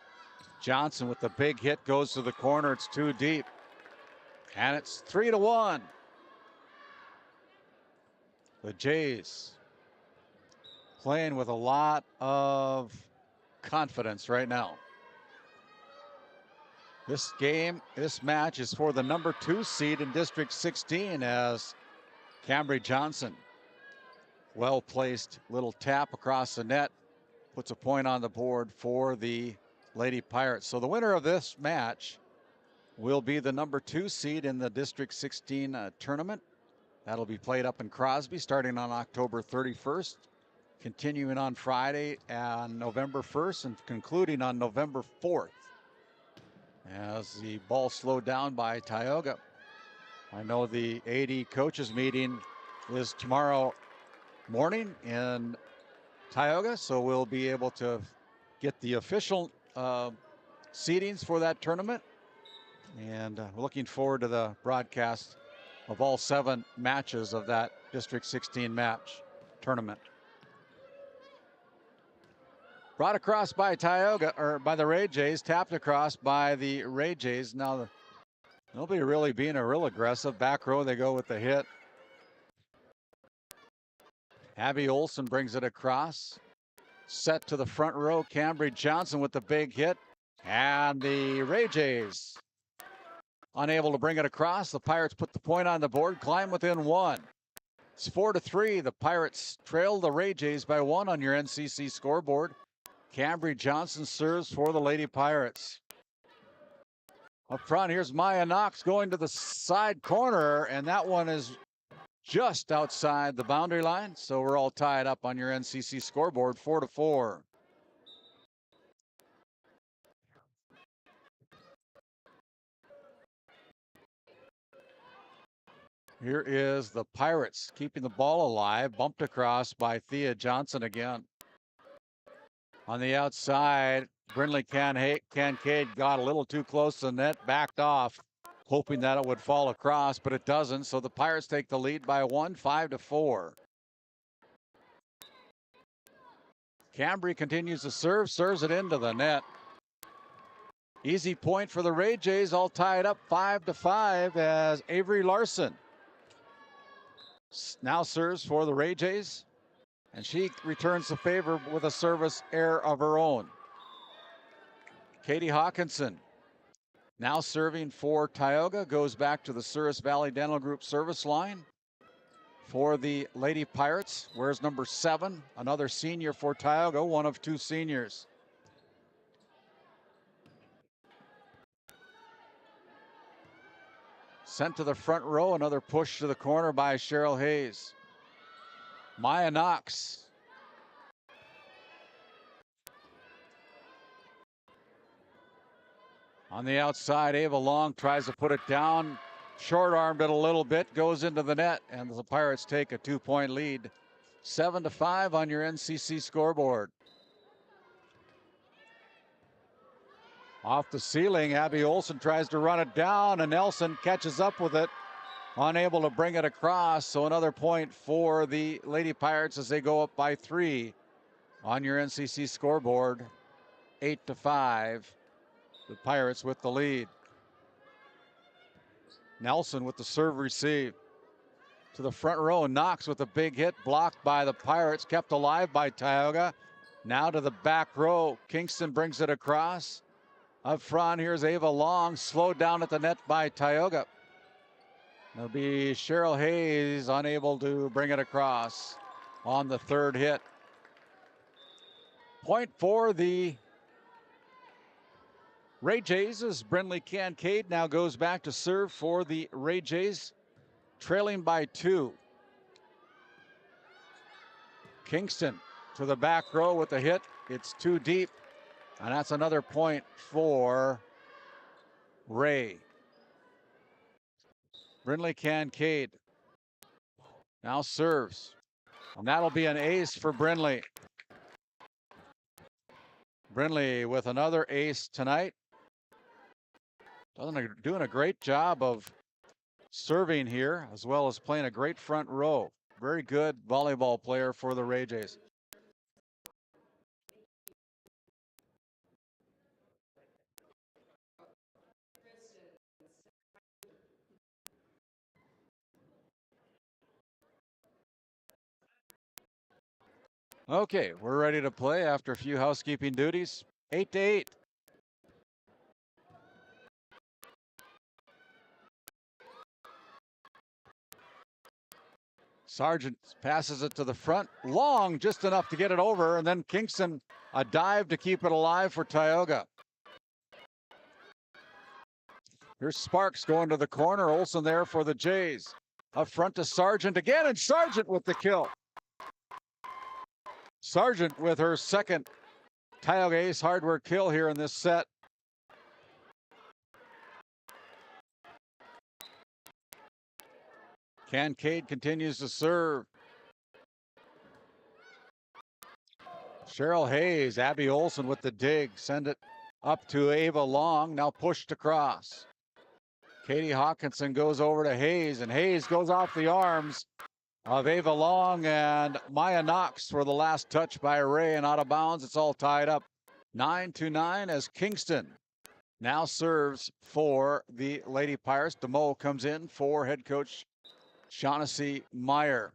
Johnson with the big hit goes to the corner. It's too deep. And it's 3-1. The Jays playing with a lot of confidence right now. This game, this match is for the number 2 seed in District 16 as Cambry Johnson, well-placed little tap across the net, puts a point on the board for the Lady Pirates. So the winner of this match will be the number 2 seed in the District 16 tournament That'll be played up in Crosby starting on October 31st, continuing on Friday and November 1st, and concluding on November 4th. As the ball slowed down by Tioga. I know the AD coaches meeting is tomorrow morning in Tioga, so we'll be able to get the official seedings for that tournament. And looking forward to the broadcast of all 7 matches of that District 16 match tournament. Brought across by Tioga, or by the Ray Jays, tapped across by the Ray Jays. Now nobody really being a real aggressive. Back row, they go with the hit. Abby Olson brings it across. Set to the front row, Cambry Johnson with the big hit. And the Ray Jays unable to bring it across. The Pirates put the point on the board, climb within 1. It's 4-3. The Pirates trail the Ray Jays by 1 on your NCC scoreboard. Cambry Johnson serves for the Lady Pirates. Up front, here's Maya Knox going to the side corner, and that one is just outside the boundary line. So we're all tied up on your NCC scoreboard, 4-4. Here is the Pirates keeping the ball alive, bumped across by Thea Johnson again. On the outside, Brindley Kincaid got a little too close to the net, backed off, hoping that it would fall across, but it doesn't. So the Pirates take the lead by 1, 5-4. Cambry continues to serve, serves it into the net. Easy point for the Ray Jays, all tied up 5-5 as Avery Larson now serves for the Ray Jays, and she returns the favor with a service error of her own. Katie Hawkinson now serving for Tioga, goes back to the Souris Valley Dental Group service line for the Lady Pirates. Wears number 7, another senior for Tioga, one of 2 seniors. Sent to the front row, another push to the corner by Cheryl Hayes. Maya Knox. On the outside, Ava Long tries to put it down. Short-armed it a little bit, goes into the net, and the Pirates take a 2-point lead. 7-5 on your NCC scoreboard. Off the ceiling, Abby Olson tries to run it down, and Nelson catches up with it, unable to bring it across. So another point for the Lady Pirates as they go up by 3 on your NCC scoreboard. 8-5, the Pirates with the lead. Nelson with the serve receive. To the front row, Knox with a big hit, blocked by the Pirates, kept alive by Tioga. Now to the back row, Kingston brings it across. Up front, here's Ava Long, slowed down at the net by Tioga. It'll be Cheryl Hayes unable to bring it across on the 3rd hit. Point for the Ray Jays as Brindley Kincaid now goes back to serve for the Ray Jays, trailing by 2. Kingston to the back row with a hit. It's too deep. And that's another point for Ray. Brindley Kincaid now serves. And that'll be an ace for Brindley. Brindley with another ace tonight. Doing a great job of serving here, as well as playing a great front row. Very good volleyball player for the Ray Jays. Okay, we're ready to play after a few housekeeping duties. 8-8. Sargent passes it to the front. Long, just enough to get it over, and then Kingston, a dive to keep it alive for Tioga. Here's Sparks going to the corner. Olson there for the Jays. Up front to Sargent again, and Sargent with the kill. Sargent with her second Tioga Ace hardware kill here in this set. Kincaid continues to serve. Cheryl Hayes, Abby Olson with the dig. Send it up to Ava Long, now pushed across. Katie Hawkinson goes over to Hayes, and Hayes goes off the arms of Ava Long and Maya Knox for the last touch by Ray and out of bounds. It's all tied up 9-9 as Kingston now serves for the Lady Pirates. DeMoe comes in for head coach Shaughnessy Meyer.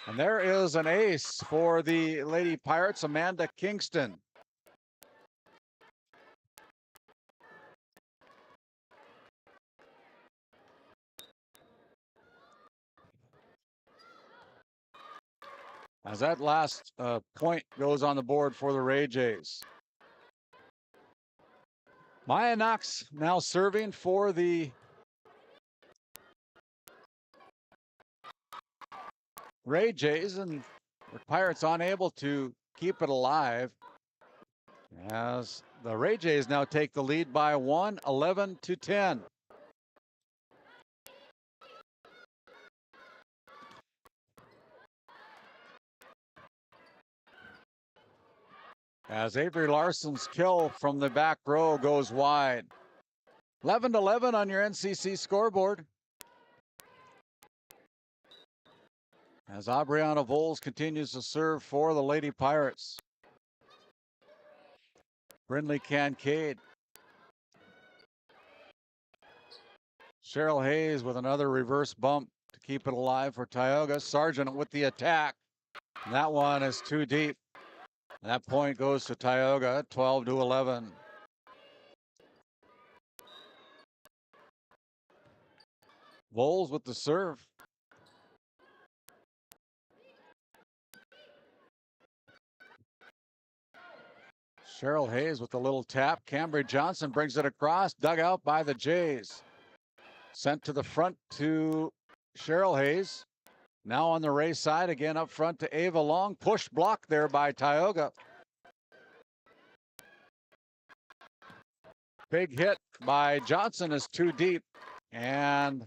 And there is an ace for the Lady Pirates, Amanda Kingston. As that last point goes on the board for the Ray Jays. Maya Knox now serving for the Ray Jays, and the Pirates unable to keep it alive as the Ray Jays now take the lead by 1, 11-10. As Avery Larson's kill from the back row goes wide. 11-11 on your NCC scoreboard. As Aubriana Voles continues to serve for the Lady Pirates. Brindley Kincaid. Cheryl Hayes with another reverse bump to keep it alive for Tioga. Sargent with the attack. And that one is too deep. And that point goes to Tioga, 12-11. Voles with the serve. Cheryl Hayes with a little tap. Cambry Johnson brings it across, dug out by the Jays. Sent to the front to Cheryl Hayes. Now on the Ray side, again up front to Ava Long. Push block there by Tioga. Big hit by Johnson is too deep. And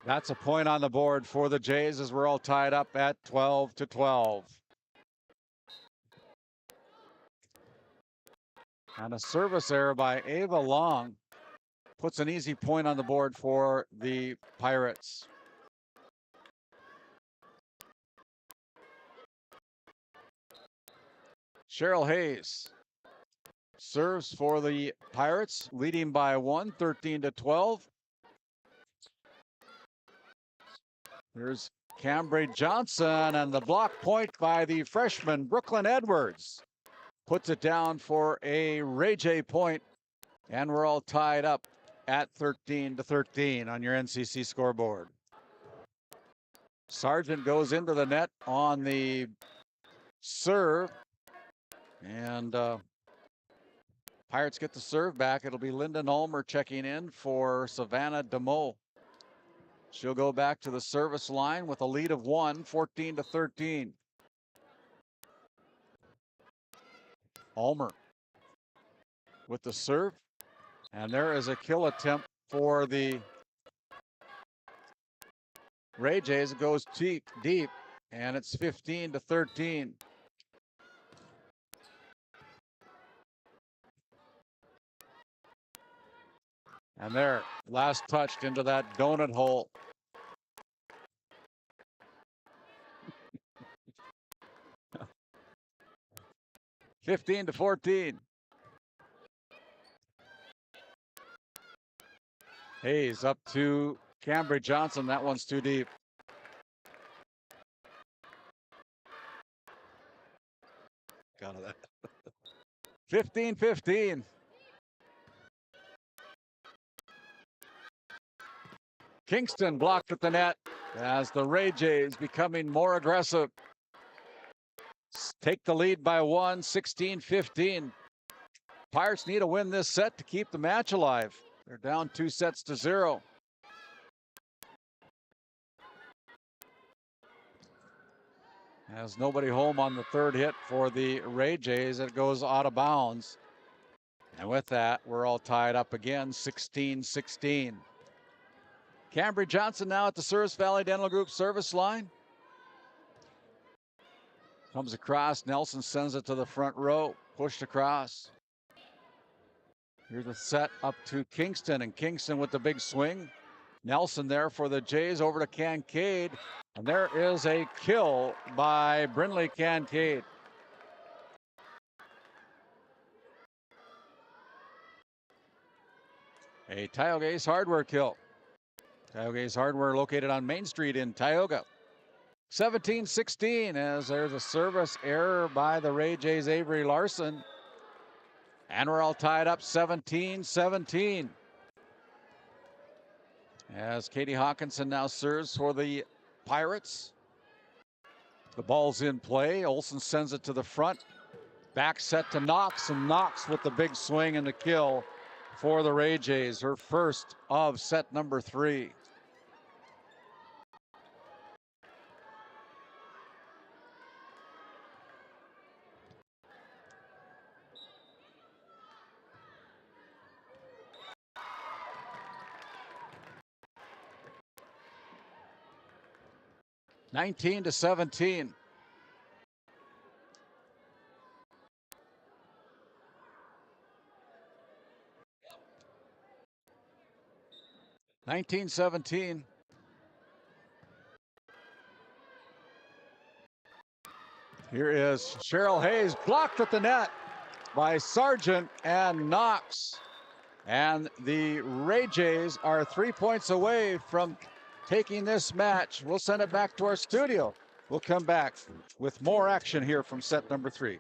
that's a point on the board for the Jays as we're all tied up at 12-12. And a service error by Ava Long puts an easy point on the board for the Pirates. Cheryl Hayes serves for the Pirates, leading by 1, 13-12. Here's Cambry Johnson, and the block point by the freshman Brooklyn Edwards puts it down for a Ray J point, and we're all tied up at 13-13 on your NCC scoreboard. Sargent goes into the net on the serve, and Pirates get the serve back. It'll be Lyndon Ulmer checking in for Savannah DeMoe. She'll go back to the service line with a lead of 1, 14-13. Ulmer with the serve, and there is a kill attempt for the Ray Jays. It goes deep, and it's 15-13. And there, last touched into that donut hole. Fifteen to 14. Hayes up to Cambry Johnson. That one's too deep. Got it. 15-15. Kingston blocked at the net as the Ray Jays becoming more aggressive. Take the lead by 1, 16-15. Pirates need to win this set to keep the match alive. They're down 2-0. As nobody home on the third hit for the Ray Jays, it goes out of bounds. And with that, we're all tied up again, 16-16. Cambry Johnson now at the Service Valley Dental Group service line. Comes across, Nelson sends it to the front row, pushed across. Here's the set up to Kingston, and Kingston with the big swing. Nelson there for the Jays, over to Kincaid, and there is a kill by Brindley Kincaid. A Tioga Ace Hardware kill. Tioga Ace Hardware located on Main Street in Tioga. 17-16 as there's a service error by the Ray Jays' Avery Larson. And we're all tied up 17-17. As Katie Hawkinson now serves for the Pirates. The ball's in play. Olsen sends it to the front. Back set to Knox, and Knox with the big swing and the kill for the Ray Jays. Her first of set number 3. (19 to 17). (19-17). Here is Cheryl Hayes, blocked at the net by Sargent and Knox. And the Ray Jays are 3 points away from taking this match. We'll send it back to our studio. We'll come back with more action here from set number 3.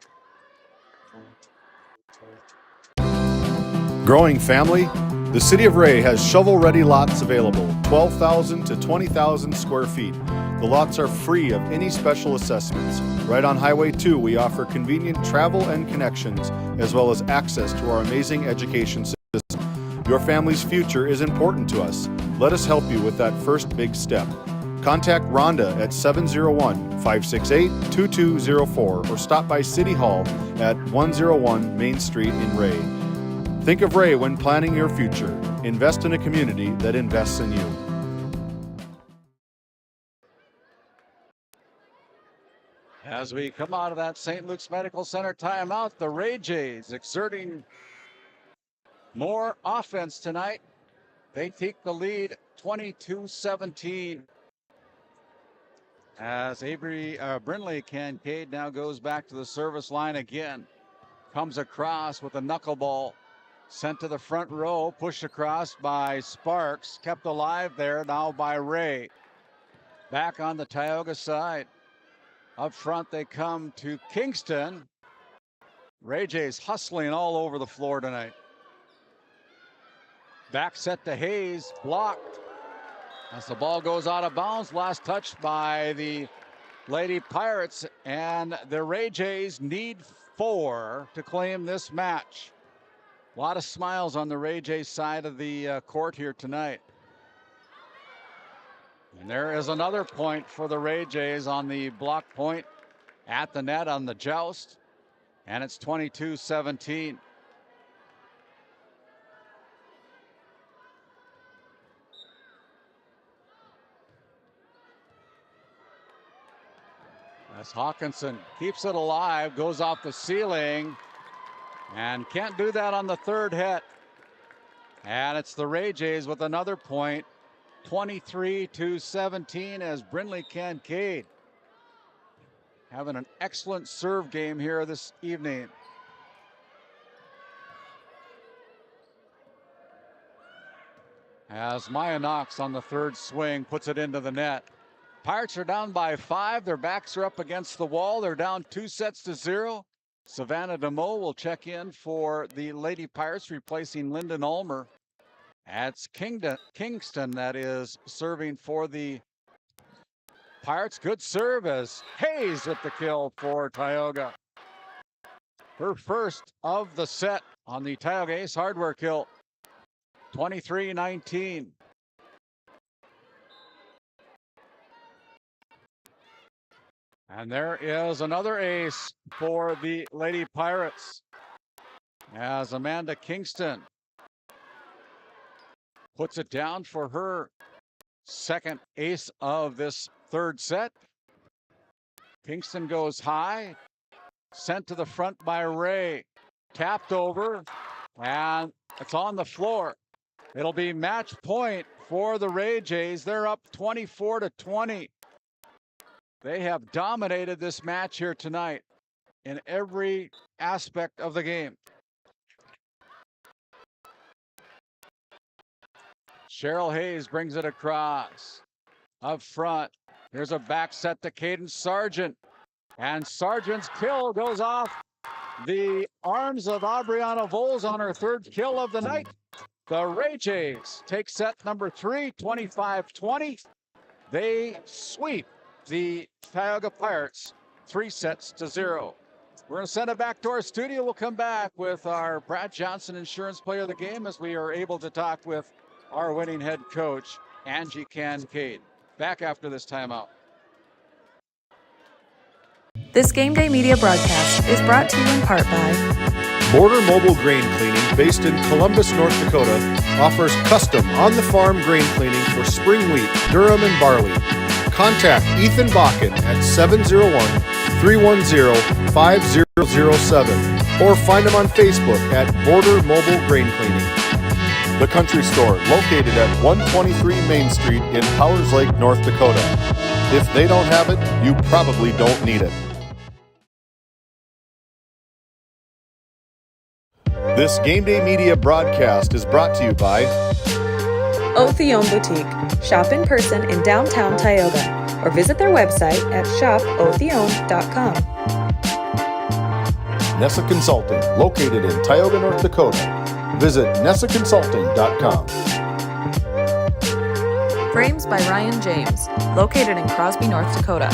Growing family? The City of Ray has shovel-ready lots available, 12,000 to 20,000 square feet. The lots are free of any special assessments. Right on Highway 2, we offer convenient travel and connections, as well as access to our amazing education system. Your family's future is important to us. Let us help you with that first big step. Contact Rhonda at 701-568-2204 or stop by City Hall at 101 Main Street in Ray. Think of Ray when planning your future. Invest in a community that invests in you. As we come out of that St. Luke's Medical Center timeout, the Ray Jays exerting more offense tonight. They take the lead 22-17. As Brindley Kincaid now goes back to the service line again. Comes across with a knuckleball. Sent to the front row, pushed across by Sparks, kept alive there now by Ray. Back on the Tioga side. Up front they come to Kingston. Ray Jays hustling all over the floor tonight. Back set to Hayes, blocked. As the ball goes out of bounds, last touch by the Lady Pirates, and the Ray Jays need 4 to claim this match. A lot of smiles on the Ray Jays side of the court here tonight. And there is another point for the Ray Jays on the block point at the net on the joust. And it's 22-17. As Hawkinson keeps it alive, goes off the ceiling. And can't do that on the third hit. And it's the Ray Jays with another point, 23-17, as Brindley Kincaid having an excellent serve game here this evening. As Maya Knox on the third swing puts it into the net. Pirates are down by 5. Their backs are up against the wall. They're down 2-0. Savannah DeMoe will check in for the Lady Pirates, replacing Lyndon Ulmer. That's Kingston that is serving for the Pirates. Good serve as Hayes with the kill for Tioga. Her first of the set on the Tioga Ace Hardware kill. 23-19. And there is another ace for the Lady Pirates as Amanda Kingston puts it down for her second ace of this third set. Kingston goes high, sent to the front by Ray, tapped over, and it's on the floor. It'll be match point for the Ray Jays. They're up 24-20. They have dominated this match here tonight in every aspect of the game. Cheryl Hayes brings it across. Up front, here's a back set to Caden Sargent. And Sargent's kill goes off the arms of Aubriana Voles on her third kill of the night. The Ray Jays take set number 3, 25-20. They sweep the Tioga Pirates 3-0. We're going to send it back to our studio. We'll come back with our Brad Johnson Insurance Player of the Game as we are able to talk with our winning head coach, Angie Kincaid. Back after this timeout. This Game Day Media broadcast is brought to you in part by Border Mobile Grain Cleaning, based in Columbus, North Dakota, offers custom on-the-farm grain cleaning for spring wheat, durum, and barley. Contact Ethan Bakken at 701-310-5007 or find him on Facebook at Border Mobile Grain Cleaning. The Country Store, located at 123 Main Street in Powers Lake, North Dakota. If they don't have it, you probably don't need it. This Game Day Media broadcast is brought to you by Othione Boutique. Shop in person in downtown Tioga or visit their website at shopothione.com. Nessa Consulting, located in Tioga, North Dakota. Visit nessaconsulting.com. Frames by Ryan James, located in Crosby, North Dakota.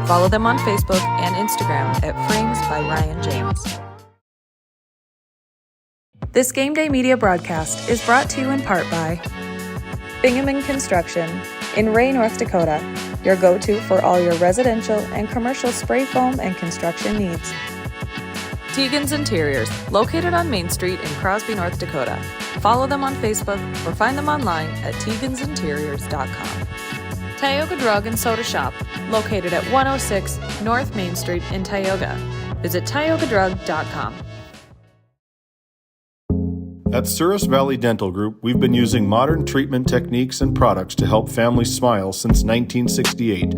Follow them on Facebook and Instagram at Frames by Ryan James. This Game Day Media broadcast is brought to you in part by Bingaman Construction in Ray, North Dakota, your go-to for all your residential and commercial spray foam and construction needs. Tegan's Interiors, located on Main Street in Crosby, North Dakota. Follow them on Facebook or find them online at tegansinteriors.com. Tioga Drug and Soda Shop, located at 106 North Main Street in Tioga. Visit tiogadrug.com. At Souris Valley Dental Group, we've been using modern treatment techniques and products to help families smile since 1968.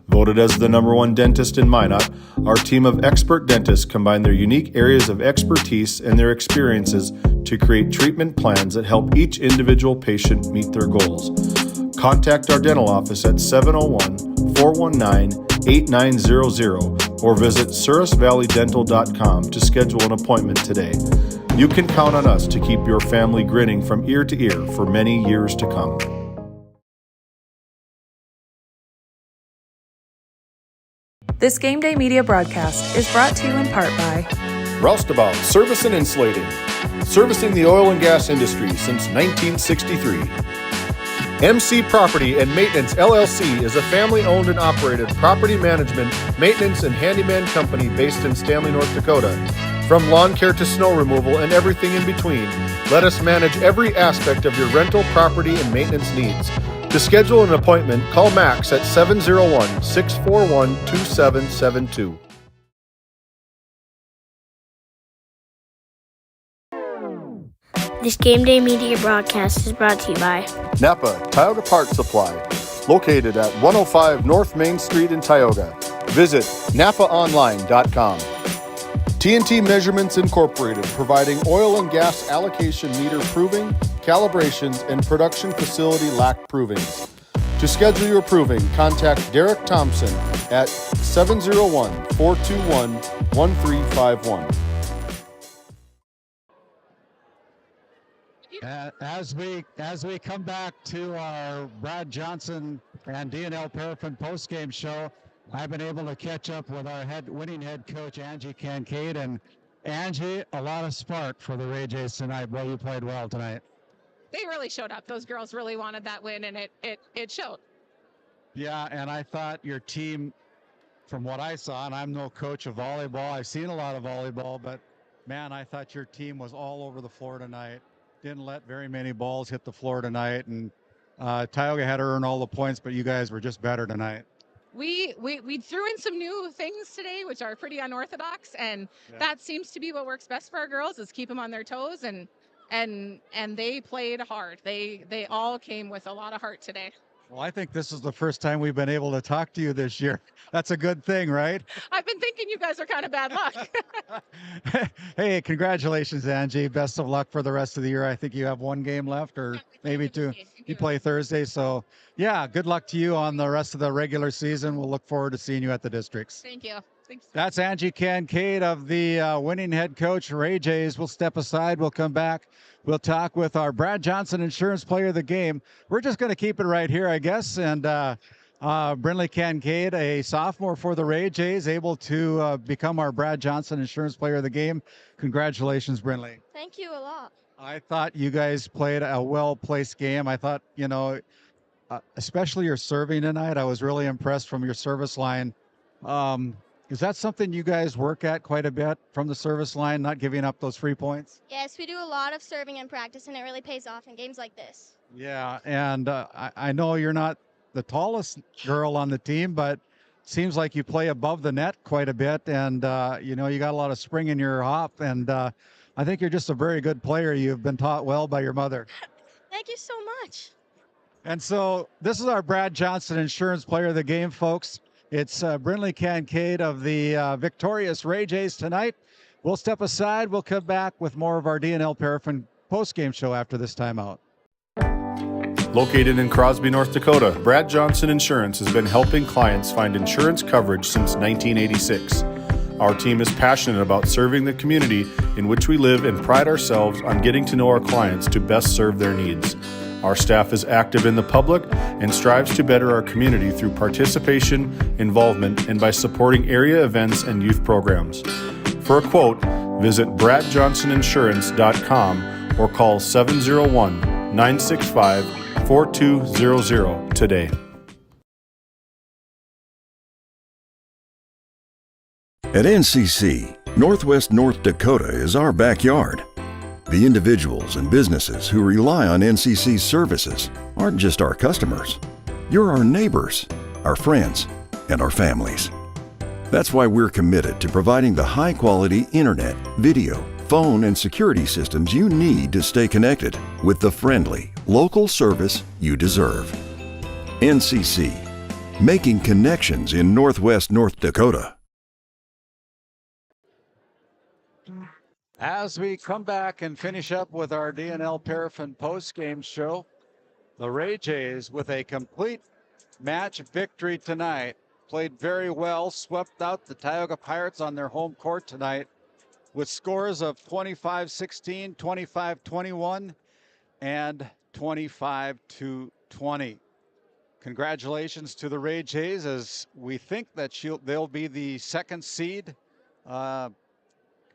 Voted as the #1 dentist in Minot, our team of expert dentists combine their unique areas of expertise and their experiences to create treatment plans that help each individual patient meet their goals. Contact our dental office at 701-419-8900 or visit sourisvalleydental.com to schedule an appointment today. You can count on us to keep your family grinning from ear to ear for many years to come. This Game Day Media broadcast is brought to you in part by Roustabout Service and Insulating, servicing the oil and gas industry since 1963. MC Property and Maintenance LLC is a family-owned and operated property management, maintenance, and handyman company based in Stanley, North Dakota. From lawn care to snow removal and everything in between, let us manage every aspect of your rental, property, and maintenance needs. To schedule an appointment, call Max at 701-641-2772. This Game Day Media broadcast is brought to you by Napa Tioga Parts Supply, located at 105 North Main Street in Tioga. Visit napaonline.com. TNT Measurements Incorporated, providing oil and gas allocation meter proving, calibrations, and production facility lack provings. To schedule your proving, contact Derek Thompson at 701-421-1351. As we come back to our Brad Johnson and D&L Paraffin postgame show, I've been able to catch up with our winning head coach, Angie Kincaid. And Angie, a lot of spark for the Ray Jays tonight. Boy, you played well tonight. They really showed up. Those girls really wanted that win, and it showed. Yeah, and I thought your team from what I saw, and I'm no coach of volleyball, I've seen a lot of volleyball, but man, I thought your team was all over the floor tonight. Didn't let very many balls hit the floor tonight, and Tioga had to earn all the points, but you guys were just better tonight. We threw in some new things today, which are pretty unorthodox, and that seems to be what works best for our girls, is keep them on their toes, and they played hard. They all came with a lot of heart today. Well, I think this is the first time we've been able to talk to you this year. That's a good thing, right? I've been thinking you guys are kind of bad luck. Hey, congratulations, Angie. Best of luck for the rest of the year. I think you have one game left, or maybe two. You play Thursday, so yeah, good luck to you on the rest of the regular season. We'll look forward to seeing you at the districts. Thank you. Thanks. That's Angie Kincaid of the winning head coach, Ray Jays. We'll step aside. We'll come back. We'll talk with our Brad Johnson Insurance Player of the Game. We're just going to keep it right here, I guess. And Brinley Kincaid, a sophomore for the Ray Jays, able to become our Brad Johnson Insurance Player of the Game. Congratulations, Brinley. Thank you a lot. I thought you guys played a well-placed game. I thought, especially your serving tonight, I was really impressed from your service line. Is that something you guys work at quite a bit from the service line, not giving up those free points? Yes, we do a lot of serving in practice, and it really pays off in games like this. Yeah, and I know you're not the tallest girl on the team, but it seems like you play above the net quite a bit, and, you got a lot of spring in your hop, and I think you're just a very good player. You've been taught well by your mother. Thank you so much. And so this is our Brad Johnson Insurance Player of the Game, folks. It's Brinley Kincaid of the victorious Ray Jays tonight. We'll step aside. We'll come back with more of our DNL Paraffin post-game show after this timeout. Located in Crosby, North Dakota, Brad Johnson Insurance has been helping clients find insurance coverage since 1986. Our team is passionate about serving the community in which we live and pride ourselves on getting to know our clients to best serve their needs. Our staff is active in the public and strives to better our community through participation, involvement, and by supporting area events and youth programs. For a quote, visit bradjohnsoninsurance.com or call 701-965-4200 today. At NCC, Northwest North Dakota is our backyard. The individuals and businesses who rely on NCC's services aren't just our customers. You're our neighbors, our friends, and our families. That's why we're committed to providing the high-quality internet, video, phone, and security systems you need to stay connected with the friendly, local service you deserve. NCC, making connections in Northwest North Dakota. As we come back and finish up with our DNL Paraffin post-game show, the Ray Jays with a complete match victory tonight. Played very well, swept out the Tioga Pirates on their home court tonight with scores of 25-16, 25-21, and 25-20. Congratulations to the Ray Jays, as we think that they'll be the second seed.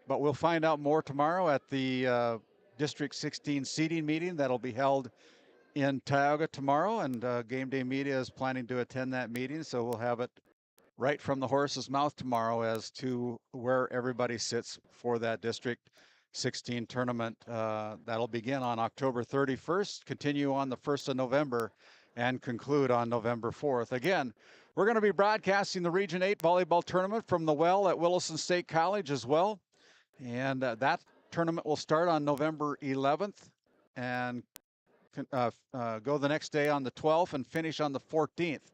But we'll find out more tomorrow at the District 16 seeding meeting that'll be held in Tioga tomorrow. And GameDay Media is planning to attend that meeting, so we'll have it right from the horse's mouth tomorrow as to where everybody sits for that District 16 tournament. That'll begin on October 31st, continue on the 1st of November, and conclude on November 4th. Again, we're going to be broadcasting the Region 8 volleyball tournament from the well at Williston State College as well. And that tournament will start on November 11th and go the next day on the 12th and finish on the 14th.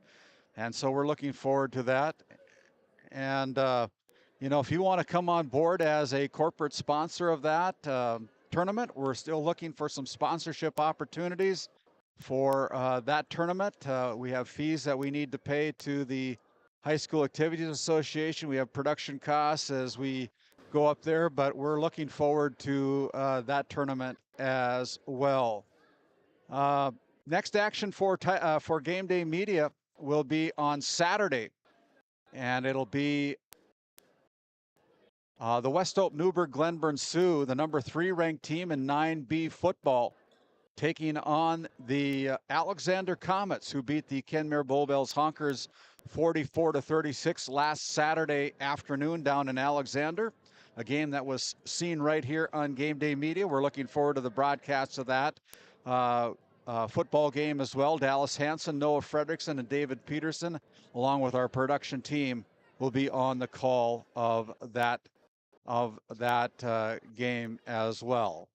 And so we're looking forward to that. And, if you want to come on board as a corporate sponsor of that tournament, we're still looking for some sponsorship opportunities for that tournament. We have fees that we need to pay to the High School Activities Association. We have production costs as we go up there, but we're looking forward to that tournament as well. Next action for GameDay Media will be on Saturday, and it'll be the West Oak Newburgh Glenburn Sioux, the number 3 ranked team in 9B football, taking on the Alexander Comets, who beat the Kenmare Bullbells Honkers 44-36 last Saturday afternoon down in Alexander. A game that was seen right here on Game Day Media. We're looking forward to the broadcast of that. Football game as well. Dallas Hansen, Noah Fredrickson, and David Peterson, along with our production team, will be on the call of that game as well.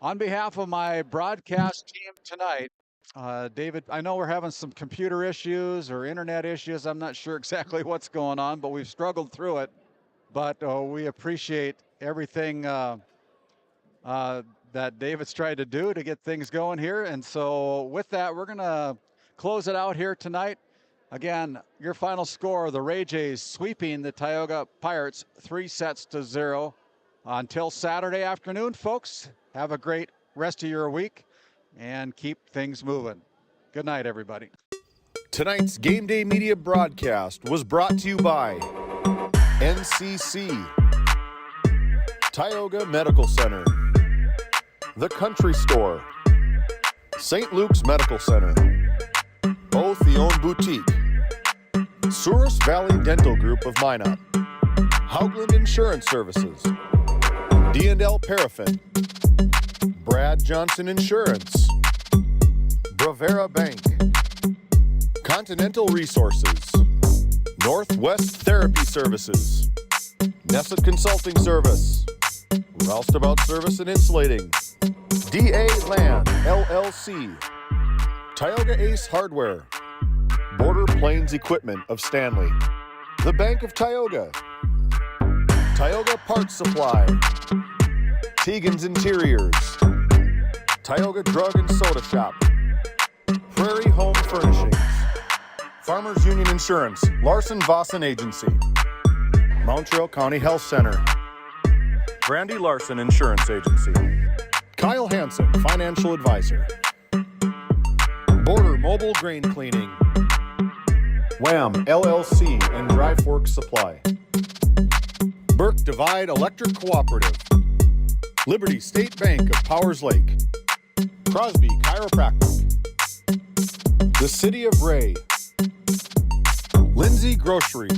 On behalf of my broadcast team tonight, David, I know we're having some computer issues or internet issues. I'm not sure exactly what's going on, but we've struggled through it. But we appreciate everything that David's tried to do to get things going here. And so with that, we're going to close it out here tonight. Again, your final score, the Ray Jays sweeping the Tioga Pirates 3-0. Until Saturday afternoon, folks, have a great rest of your week and keep things moving. Good night, everybody. Tonight's Game Day Media broadcast was brought to you by NCC, Tioga Medical Center, The Country Store, St. Luke's Medical Center, Otheon Boutique, Souris Valley Dental Group of Minot, Haugland Insurance Services, D&L Paraffin, Brad Johnson Insurance, Bravera Bank, Continental Resources, Northwest Therapy Services, Nesset Consulting Service, Roustabout Service and Insulating, DA Land LLC, Tioga Ace Hardware, Border Plains Equipment of Stanley, The Bank of Tioga, Tioga Parts Supply, Tegan's Interiors, Tioga Drug and Soda Shop, Prairie Home Furnishings, Farmers Union Insurance, Larson Vossen Agency, Montreal County Health Center, Brandy Larson Insurance Agency, Kyle Hansen, Financial Advisor, Border Mobile Grain Cleaning, Wham LLC and Dry Fork Supply, Burke Divide Electric Cooperative, Liberty State Bank of Powers Lake, Crosby Chiropractic, The City of Ray, Lindsay Grocery,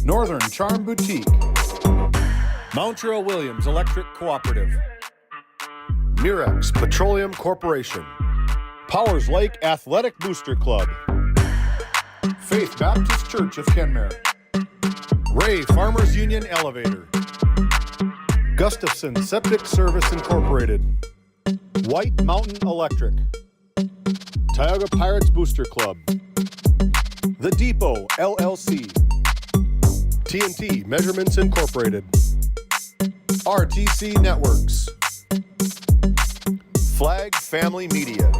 Northern Charm Boutique, Montreal Williams Electric Cooperative, Mirex Petroleum Corporation, Powers Lake Athletic Booster Club, Faith Baptist Church of Kenmare, Ray Farmers Union Elevator, Gustafson Septic Service Incorporated, White Mountain Electric, Tioga Pirates Booster Club, The Depot LLC, TNT Measurements Incorporated, RTC Networks, Flag Family Media.